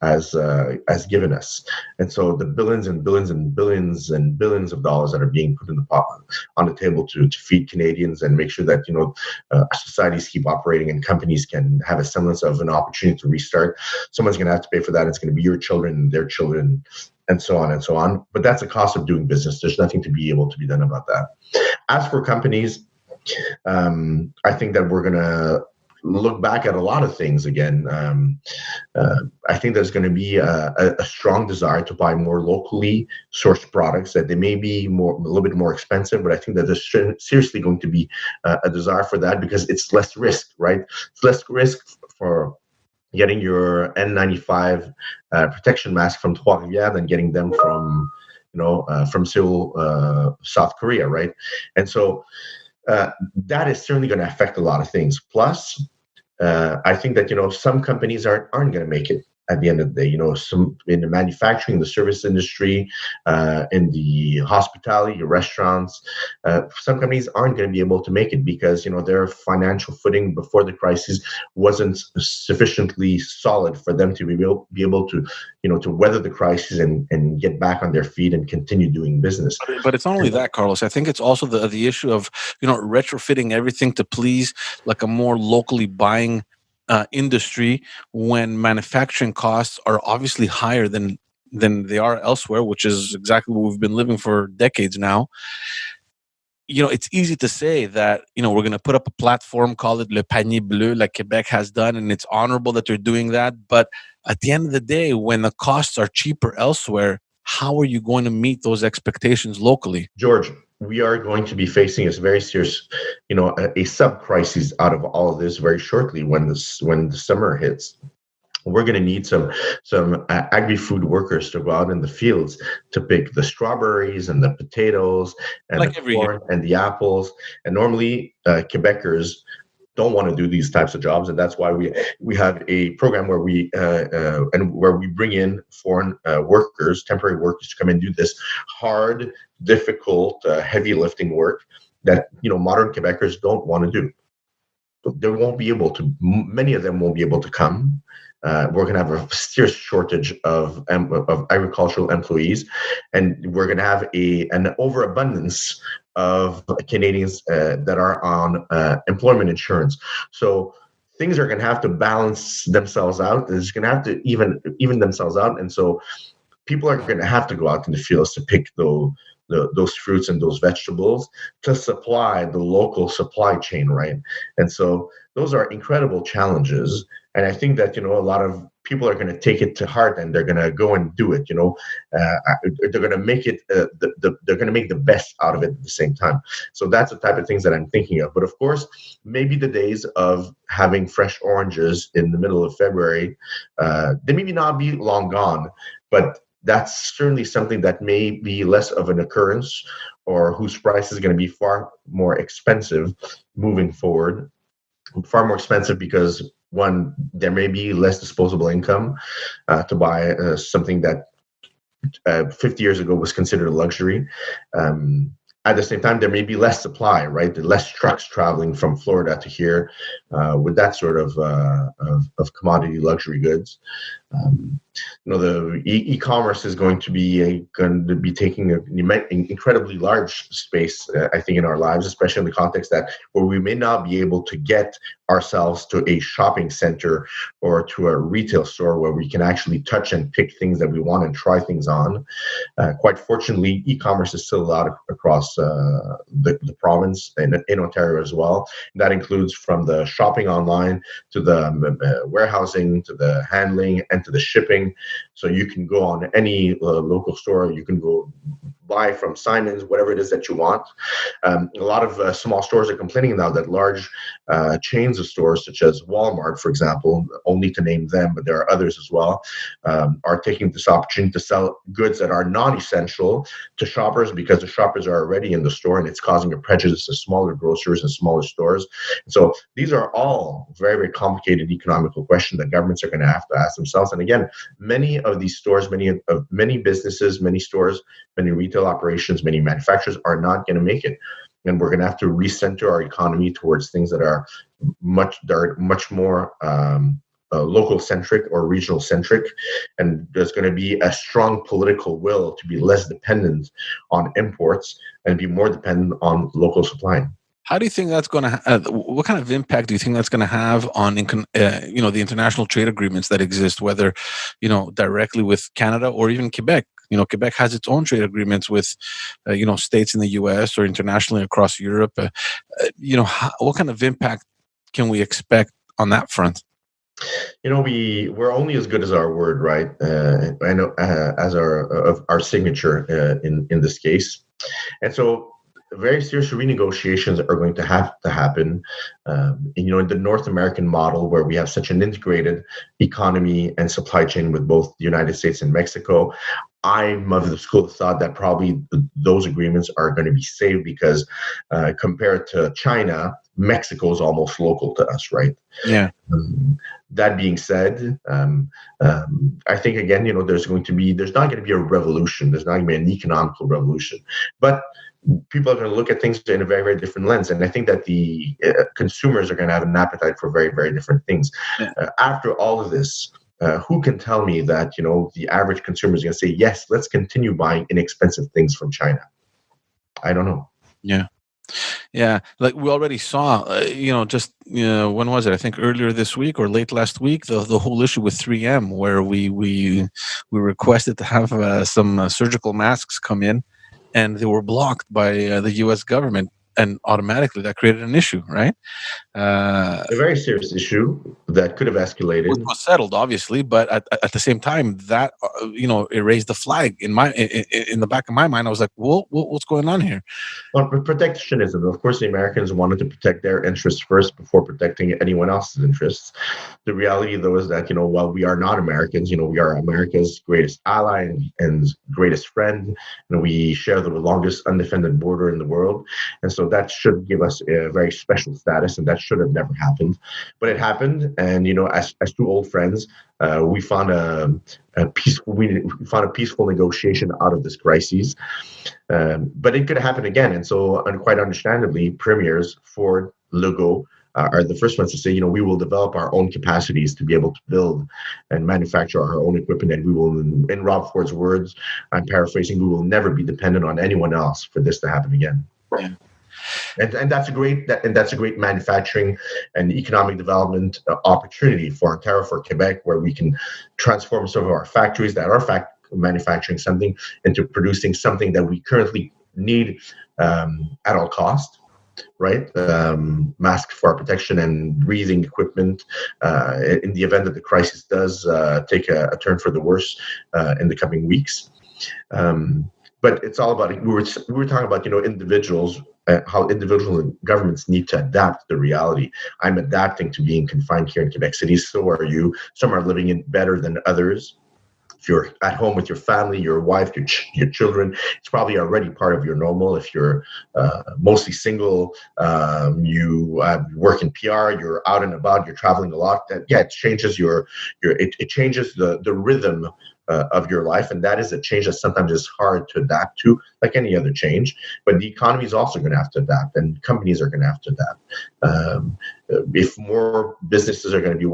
has given us. And so the billions and billions and billions and billions of dollars that are being put in the pot on the table to feed Canadians and make sure that societies keep operating and companies can have a semblance of an opportunity to restart. Someone's going to have to pay for that. It's going to be your children and their children, and so on and so on. But that's the cost of doing business. There's nothing to be able to be done about that. As for companies, I think that we're going to look back at a lot of things again. I think there's going to be a strong desire to buy more locally sourced products, that they may be a little bit more expensive, but I think that there's seriously going to be a desire for that because it's less risk, right? It's less risk for getting your N95 protection mask from Trois-Rivières than getting them from Seoul, South Korea, right? And so that is certainly going to affect a lot of things. Plus, I think that some companies aren't going to make it at the end of the day. Some in the manufacturing, the service industry, in the hospitality, restaurants, some companies aren't going to be able to make it because their financial footing before the crisis wasn't sufficiently solid for them to be able to to weather the crisis and get back on their feet and continue doing business. But it's not only that, Carlos. I think it's also the issue of retrofitting everything to please like a more locally buying industry when manufacturing costs are obviously higher than they are elsewhere, which is exactly what we've been living for decades now. It's easy to say that, we're going to put up a platform, call it Le Panier Bleu, like Quebec has done, and it's honorable that they're doing that. But at the end of the day, when the costs are cheaper elsewhere, how are you going to meet those expectations locally? George, we are going to be facing a very serious, a sub-crisis out of all of this very shortly when the summer hits. we're going to need some agri-food workers to go out in the fields to pick the strawberries and the potatoes and Like the every year. corn and the apples. And normally Quebecers don't want to do these types of jobs, and that's why we have a program where we bring in foreign workers, temporary workers, to come and do this hard, difficult, heavy lifting work that modern Quebecers don't want to do. They won't be able to. Many of them won't be able to come. We're going to have a serious shortage of agricultural employees, and we're going to have an overabundance of Canadians that are on employment insurance. So things are going to have to balance themselves out. It's going to have to even themselves out, and so people are going to have to go out in the fields to pick those fruits and those vegetables to supply the local supply chain, right? And so those are incredible challenges. And I think that, a lot of people are going to take it to heart and they're going to go and do it, they're going to make it, they're going to make the best out of it at the same time. So that's the type of things that I'm thinking of. But of course, maybe the days of having fresh oranges in the middle of February, they maybe not be long gone, but that's certainly something that may be less of an occurrence, or whose price is going to be far more expensive moving forward. Far more expensive because, one, there may be less disposable income to buy something that 50 years ago was considered a luxury. At the same time, there may be less supply, right? Less trucks traveling from Florida to here with that sort of commodity luxury goods. The e-commerce is going to be taking an incredibly large space, I think, in our lives, especially in the context that where we may not be able to get ourselves to a shopping center or to a retail store where we can actually touch and pick things that we want and try things on. Quite fortunately, e-commerce is still allowed across the province and in Ontario as well. And that includes from the shopping online to the warehousing to the handling and to the shipping. So you can go on any local store, you can go buy from Simon's, whatever it is that you want. A lot of small stores are complaining now that large chains of stores, such as Walmart, for example, only to name them, but there are others as well, are taking this opportunity to sell goods that are non-essential to shoppers because the shoppers are already in the store, and it's causing a prejudice to smaller grocers and smaller stores. So these are all very, very complicated economical questions that governments are going to have to ask themselves. And again, many of these stores, many businesses, many stores, many retail operations, many manufacturers are not going to make it. And we're going to have to recenter our economy towards things that are much more local centric or regional centric. And there's going to be a strong political will to be less dependent on imports and be more dependent on local supply. How do you think that's going to? What kind of impact do you think that's going to have on, the international trade agreements that exist, whether, directly with Canada or even Quebec? Quebec has its own trade agreements with, states in the U.S. or internationally across Europe. What kind of impact can we expect on that front? We're only as good as our word, right? I know as our signature in this case, and so very serious renegotiations are going to have to happen. In the North American model, where we have such an integrated economy and supply chain with both the United States and Mexico, I'm of the school of thought that probably those agreements are going to be saved because compared to China, Mexico is almost local to us, right? Yeah. That being said, I think again, there's not going to be a revolution. There's not going to be an economical revolution, but people are going to look at things in a very, very different lens. And I think that the consumers are going to have an appetite for very, very different things. Yeah. After all of this, who can tell me that, the average consumer is going to say, yes, let's continue buying inexpensive things from China? I don't know. Yeah. Yeah, like we already saw, when was it? I think earlier this week or late last week, the whole issue with 3M, where we requested to have some surgical masks come in, and they were blocked by the U.S. government. and automatically that created an issue, right? A very serious issue that could have Which escalated. was settled, obviously, but at the same time, that it raised the flag in the back of my mind. I was like, "Well, what's going on here?" Well, protectionism. Of course, the Americans wanted to protect their interests first before protecting anyone else's interests. The reality, though, is that while we are not Americans, we are America's greatest ally and greatest friend, and we share the longest undefended border in the world, and so that should give us a very special status, and that should have never happened, but it happened, and as two old friends, we found we found a peaceful negotiation out of this crisis. But it could happen again. And so, quite understandably, premiers, Ford, Legault, are the first ones to say, we will develop our own capacities to be able to build and manufacture our own equipment. And we will, in Rob Ford's words, I'm paraphrasing, we will never be dependent on anyone else for this to happen again. Yeah. And that's a great manufacturing and economic development opportunity for Ontario, for Quebec, where we can transform some of our factories that are manufacturing something into producing something that we currently need at all cost, right? Masks for our protection and breathing equipment in the event that the crisis does take a turn for the worse in the coming weeks. But it's all about, we were talking about, individuals, how individuals and governments need to adapt to the reality. I'm adapting to being confined here in Quebec City. So are you. Some are living it better than others. If you're at home with your family, your wife, your children, it's probably already part of your normal. If you're mostly single, you work in PR, you're out and about, you're traveling a lot. It changes it changes the rhythm of your life, and that is a change that sometimes is hard to adapt to, like any other change. But the economy is also going to have to adapt, and companies are going to have to adapt. If more businesses are going to be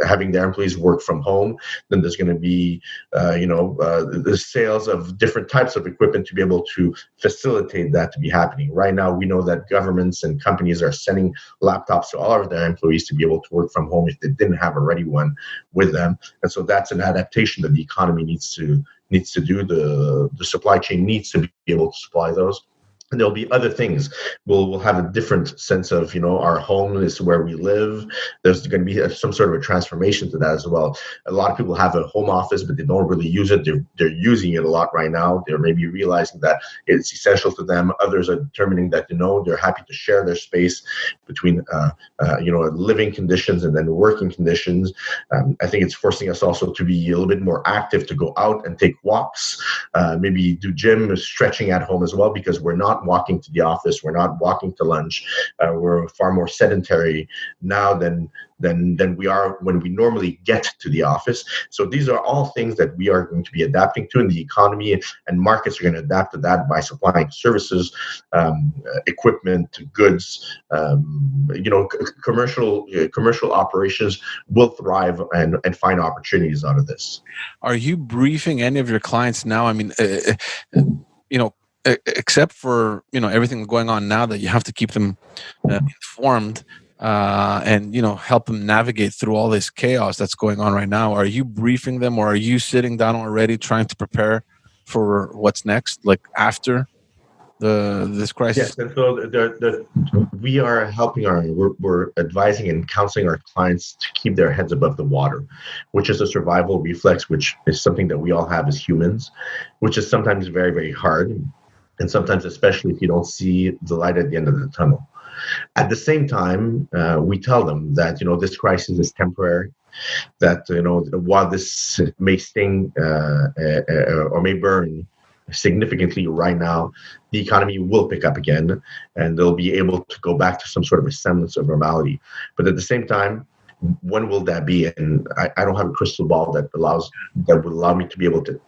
having their employees work from home, then there's going to be, the sales of different types of equipment to be able to facilitate that to be happening. Right now, we know that governments and companies are sending laptops to all of their employees to be able to work from home if they didn't have already one with them. And so that's an adaptation that the economy needs to do. The supply chain needs to be able to supply those. And there'll be other things. We'll have a different sense of, our home is where we live. There's going to be some sort of a transformation to that as well. A lot of people have a home office, but they don't really use it. They're using it a lot right now. They're maybe realizing that it's essential to them. Others are determining that, they're happy to share their space between, living conditions and then working conditions. I think it's forcing us also to be a little bit more active, to go out and take walks, maybe do gym, stretching at home as well, because we're not walking to the office, we're not walking to lunch. We're far more sedentary now than we are when we normally get to the office. So these are all things that we are going to be adapting to, and the economy and markets are going to adapt to that by supplying services, equipment, goods. Commercial operations will thrive and find opportunities out of this. Are you briefing any of your clients now? I mean, except for everything going on now, that you have to keep them informed and help them navigate through all this chaos that's going on right now. Are you briefing them, or are you sitting down already trying to prepare for what's next, like after this crisis? Yes, and so we are helping we're advising and counseling our clients to keep their heads above the water, which is a survival reflex, which is something that we all have as humans, which is sometimes very, very hard. And sometimes, especially if you don't see the light at the end of the tunnel. At the same time, we tell them that, this crisis is temporary, that, while this may sting or may burn significantly right now, the economy will pick up again, and they'll be able to go back to some sort of a semblance of normality. But at the same time, when will that be? And I don't have a crystal ball that would allow me to be able to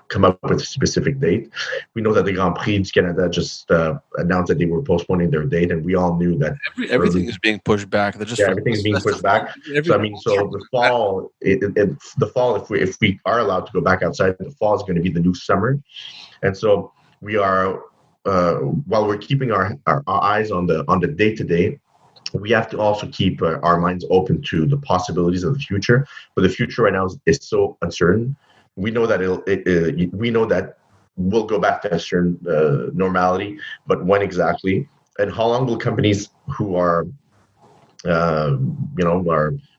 come up with a specific date. We know that the Grand Prix du Canada just announced that they were postponing their date, and we all knew that everything is being pushed back. Everything is being pushed back. So the fall, if we are allowed to go back outside, the fall is going to be the new summer, and so we are while we're keeping our eyes on the day to day. We have to also keep our minds open to the possibilities of the future. But the future right now is so uncertain. We know that we know that we'll go back to a certain normality, but when exactly? And how long will companies who are, are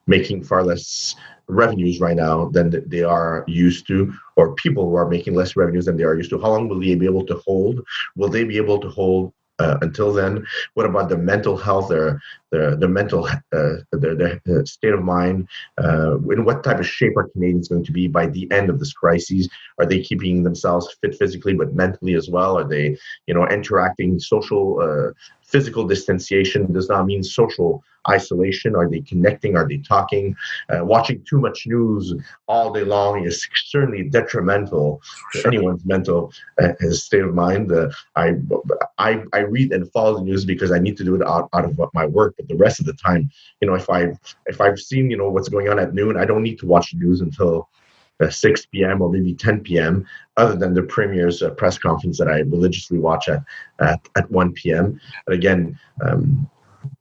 making far less revenues right now than they are used to, or people who are making less revenues than they are used to, how long will they be able to hold? Will they be able to hold until then? What about the mental health, their mental, their state of mind? In what type of shape are Canadians going to be by the end of this crisis? Are they keeping themselves fit physically but mentally as well? Are they, interacting? Social, physical distanciation does not mean social isolation. Are they connecting? Are they talking? Watching too much news all day long is certainly detrimental to anyone's mental state of mind. I read and follow the news because I need to do it out of my work. But the rest of the time, if I've seen what's going on at noon, I don't need to watch the news until 6 p.m. or maybe 10 p.m. Other than the premier's press conference that I religiously watch at 1 p.m. And again,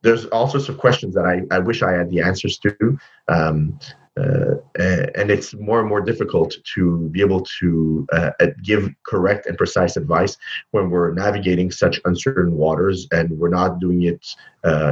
there's all sorts of questions that I wish I had the answers to. And it's more and more difficult to be able to give correct and precise advice when we're navigating such uncertain waters, and we're not doing it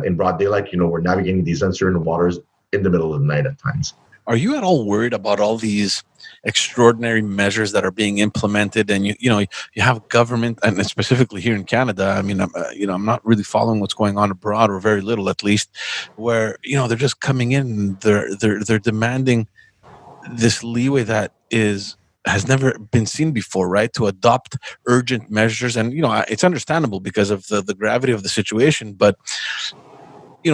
in broad daylight. We're navigating these uncertain waters in the middle of the night at times. Are you at all worried about all these extraordinary measures that are being implemented? And you have government, and specifically here in Canada. I mean, I'm not really following what's going on abroad, or very little at least, where they're just coming in. They're demanding this leeway that has never been seen before, right? To adopt urgent measures, and it's understandable because of the gravity of the situation, but.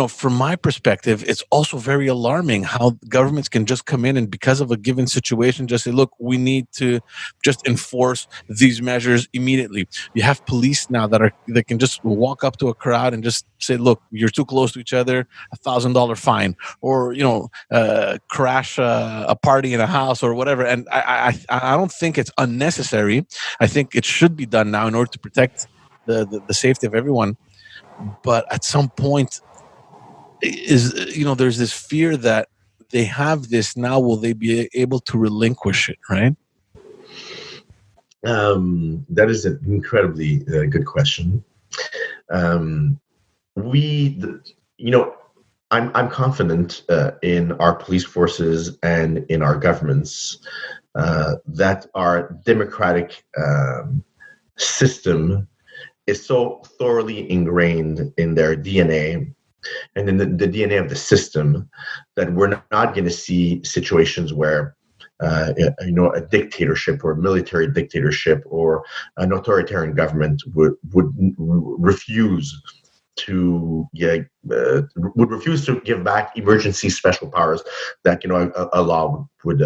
From my perspective, it's also very alarming how governments can just come in and, because of a given situation, just say, look, we need to just enforce these measures immediately. You have police now that can just walk up to a crowd and just say, look, you're too close to each other, $1,000 fine, or, crash a party in a house or whatever. And I don't think it's unnecessary. I think it should be done now in order to protect the safety of everyone. But at some point, there's this fear that they have this now. Will they be able to relinquish it, right? That is an incredibly good question. I'm confident in our police forces and in our governments that our democratic system is so thoroughly ingrained in their DNA and in the DNA of the system that we're not going to see situations where a dictatorship or a military dictatorship or an authoritarian government would refuse to give back emergency special powers that a law would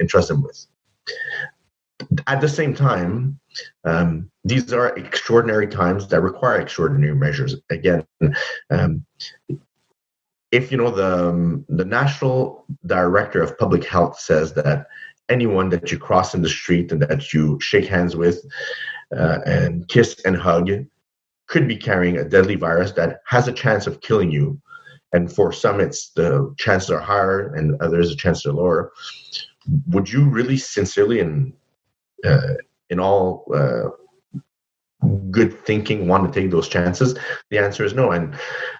entrust them with. At the same time, these are extraordinary times that require extraordinary measures. Again, if the national director of public health says that anyone that you cross in the street and that you shake hands with and kiss and hug could be carrying a deadly virus that has a chance of killing you, and for some the chances are higher and others the chances are lower, would you really sincerely and in all good thinking want to take those chances? The answer is no. And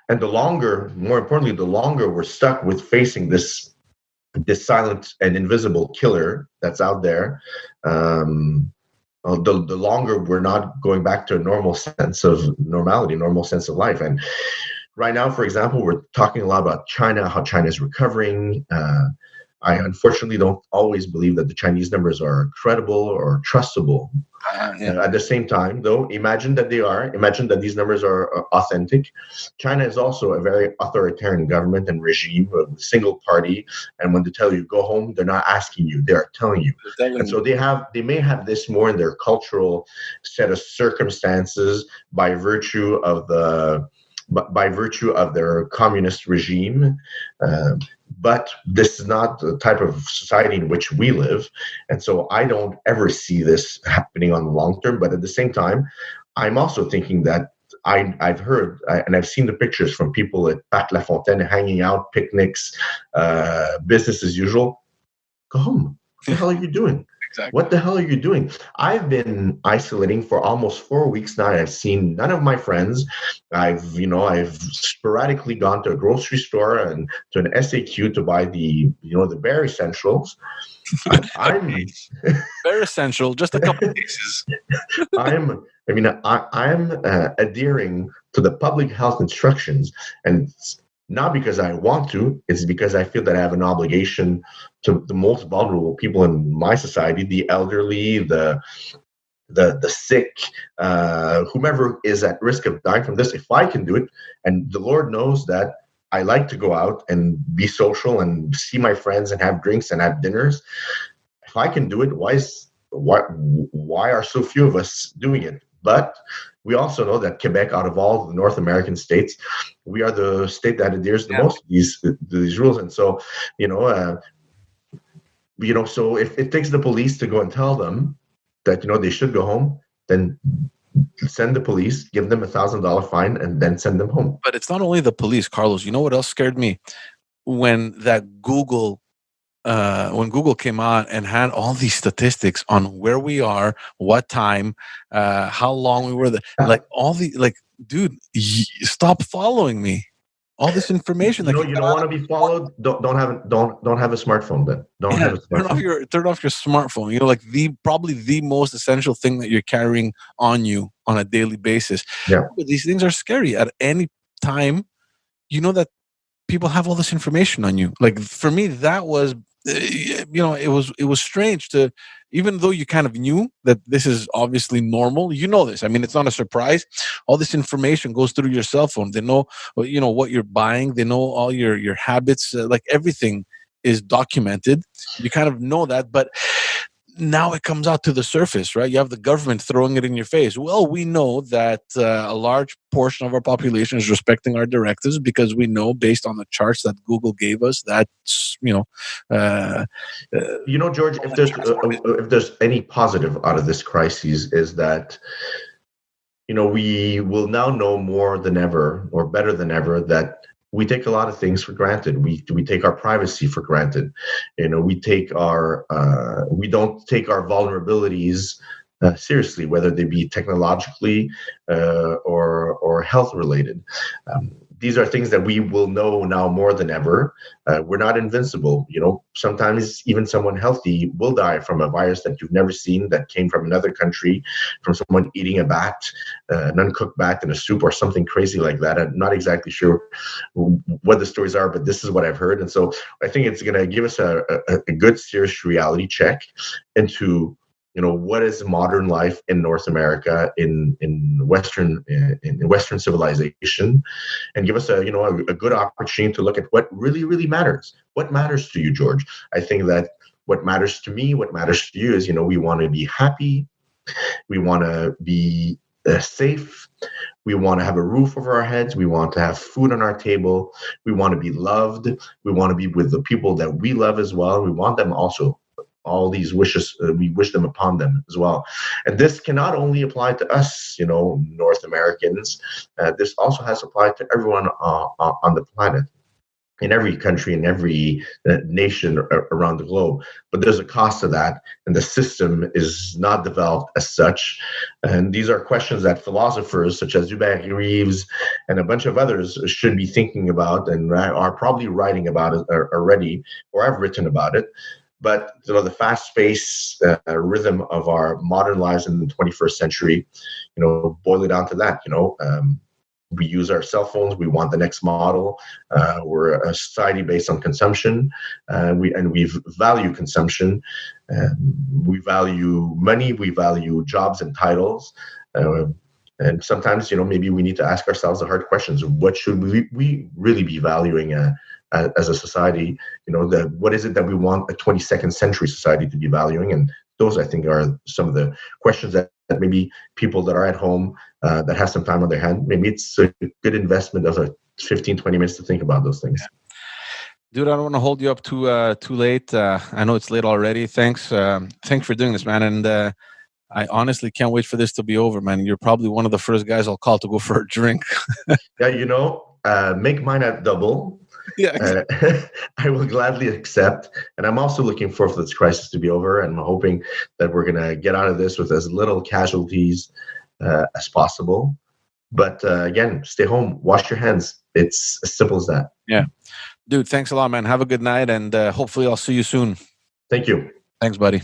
more importantly, the longer we're stuck with facing this silent and invisible killer that's out there, the longer we're not going back to a normal sense of normality, normal sense of life. And right now, for example, we're talking a lot about China, how China is recovering. I unfortunately don't always believe that the Chinese numbers are credible or trustable. At the same time, though, imagine that these numbers are authentic. China is also a very authoritarian government and regime, a single party. And when they tell you go home, they're not asking you, they are telling you. And so they may have this more in their cultural set of circumstances by virtue of their communist regime. But this is not the type of society in which we live. And so I don't ever see this happening on the long term. But at the same time, I'm also thinking that I've heard and I've seen the pictures from people at Parc La Fontaine hanging out, picnics, business as usual. Go home. What the hell are you doing? Exactly. What the hell are you doing? I've been isolating for almost 4 weeks now. I've seen none of my friends. I've sporadically gone to a grocery store and to an SAQ to buy the bare essentials. Okay. Very essential. Just a couple of cases. I'm adhering to the public health instructions, and it's not because I want to. It's because I feel that I have an obligation to the most vulnerable people in my society, the elderly, the sick, whomever is at risk of dying from this. If I can do it, and the Lord knows that I like to go out and be social and see my friends and have drinks and have dinners. If I can do it, why are so few of us doing it? But we also know that Quebec, out of all the North American states, we are the state that adheres the most to these rules. And so, so if it takes the police to go and tell them that they should go home, then send the police, give them $1,000 fine, and then send them home. But it's not only the police, Carlos. You know what else scared me? When Google came out and had all these statistics on where we are, what time, how long we were there, dude, stop following me. All this information. You don't want to be followed. Don't have a smartphone then. Don't have a smartphone. Turn off your smartphone. Probably the most essential thing that you're carrying on you on a daily basis. Yeah. But these things are scary. At any time, that people have all this information on you. Like for me, that was, it was strange to, even though you kind of knew that this is obviously normal, this. I mean, it's not a surprise. All this information goes through your cell phone. They know, what you're buying. They know all your habits. Everything is documented. You kind of know that, but now it comes out to the surface, right? You have the government throwing it in your face. Well, we know that a large portion of our population is respecting our directives because we know, based on the charts that Google gave us, that George, if there's any positive out of this crisis, is that we will now know more than ever, or better than ever, that we take a lot of things for granted. We take our privacy for granted. We don't take our vulnerabilities seriously, whether they be technologically or health related. These are things that we will know now more than ever. We're not invincible. Sometimes even someone healthy will die from a virus that you've never seen, that came from another country, from someone eating a bat, an uncooked bat in a soup or something crazy like that. I'm not exactly sure what the stories are, but this is what I've heard. And so I think it's going to give us a good, serious reality check into what is modern life in North America, in Western civilization, and give us a good opportunity to look at what really, really matters. What matters to you, George? I think that what matters to me, what matters to you, is we want to be happy, we want to be safe, we want to have a roof over our heads, we want to have food on our table, we want to be loved, we want to be with the people that we love as well. We want them also. All these wishes, we wish them upon them as well. And this cannot only apply to us, North Americans. This also has applied to everyone on the planet, in every country, in every nation around the globe. But there's a cost to that, and the system is not developed as such. And these are questions that philosophers such as Hubert Reeves and a bunch of others should be thinking about, and are probably writing about it already, or have written about it. But the fast-paced rhythm of our modern lives in the 21st century, boil it down to that. We use our cell phones. We want the next model. We're a society based on consumption. We value consumption. We value money. We value jobs and titles. And sometimes, maybe we need to ask ourselves the hard questions: what should we really be valuing as a society? What is it that we want a 22nd century society to be valuing? And those, I think, are some of the questions that maybe people that are at home, that have some time on their hand, maybe it's a good investment of 15-20 minutes to think about those things. Yeah. Dude, I don't want to hold you up too late. I know it's late already. Thanks for doing this, man. And I honestly can't wait for this to be over, man. You're probably one of the first guys I'll call to go for a drink. Yeah, make mine at double. Yeah, exactly. I will gladly accept. And I'm also looking forward for this crisis to be over. And I'm hoping that we're going to get out of this with as little casualties as possible. But again, stay home, wash your hands. It's as simple as that. Yeah. Dude, thanks a lot, man. Have a good night. And hopefully I'll see you soon. Thank you. Thanks, buddy.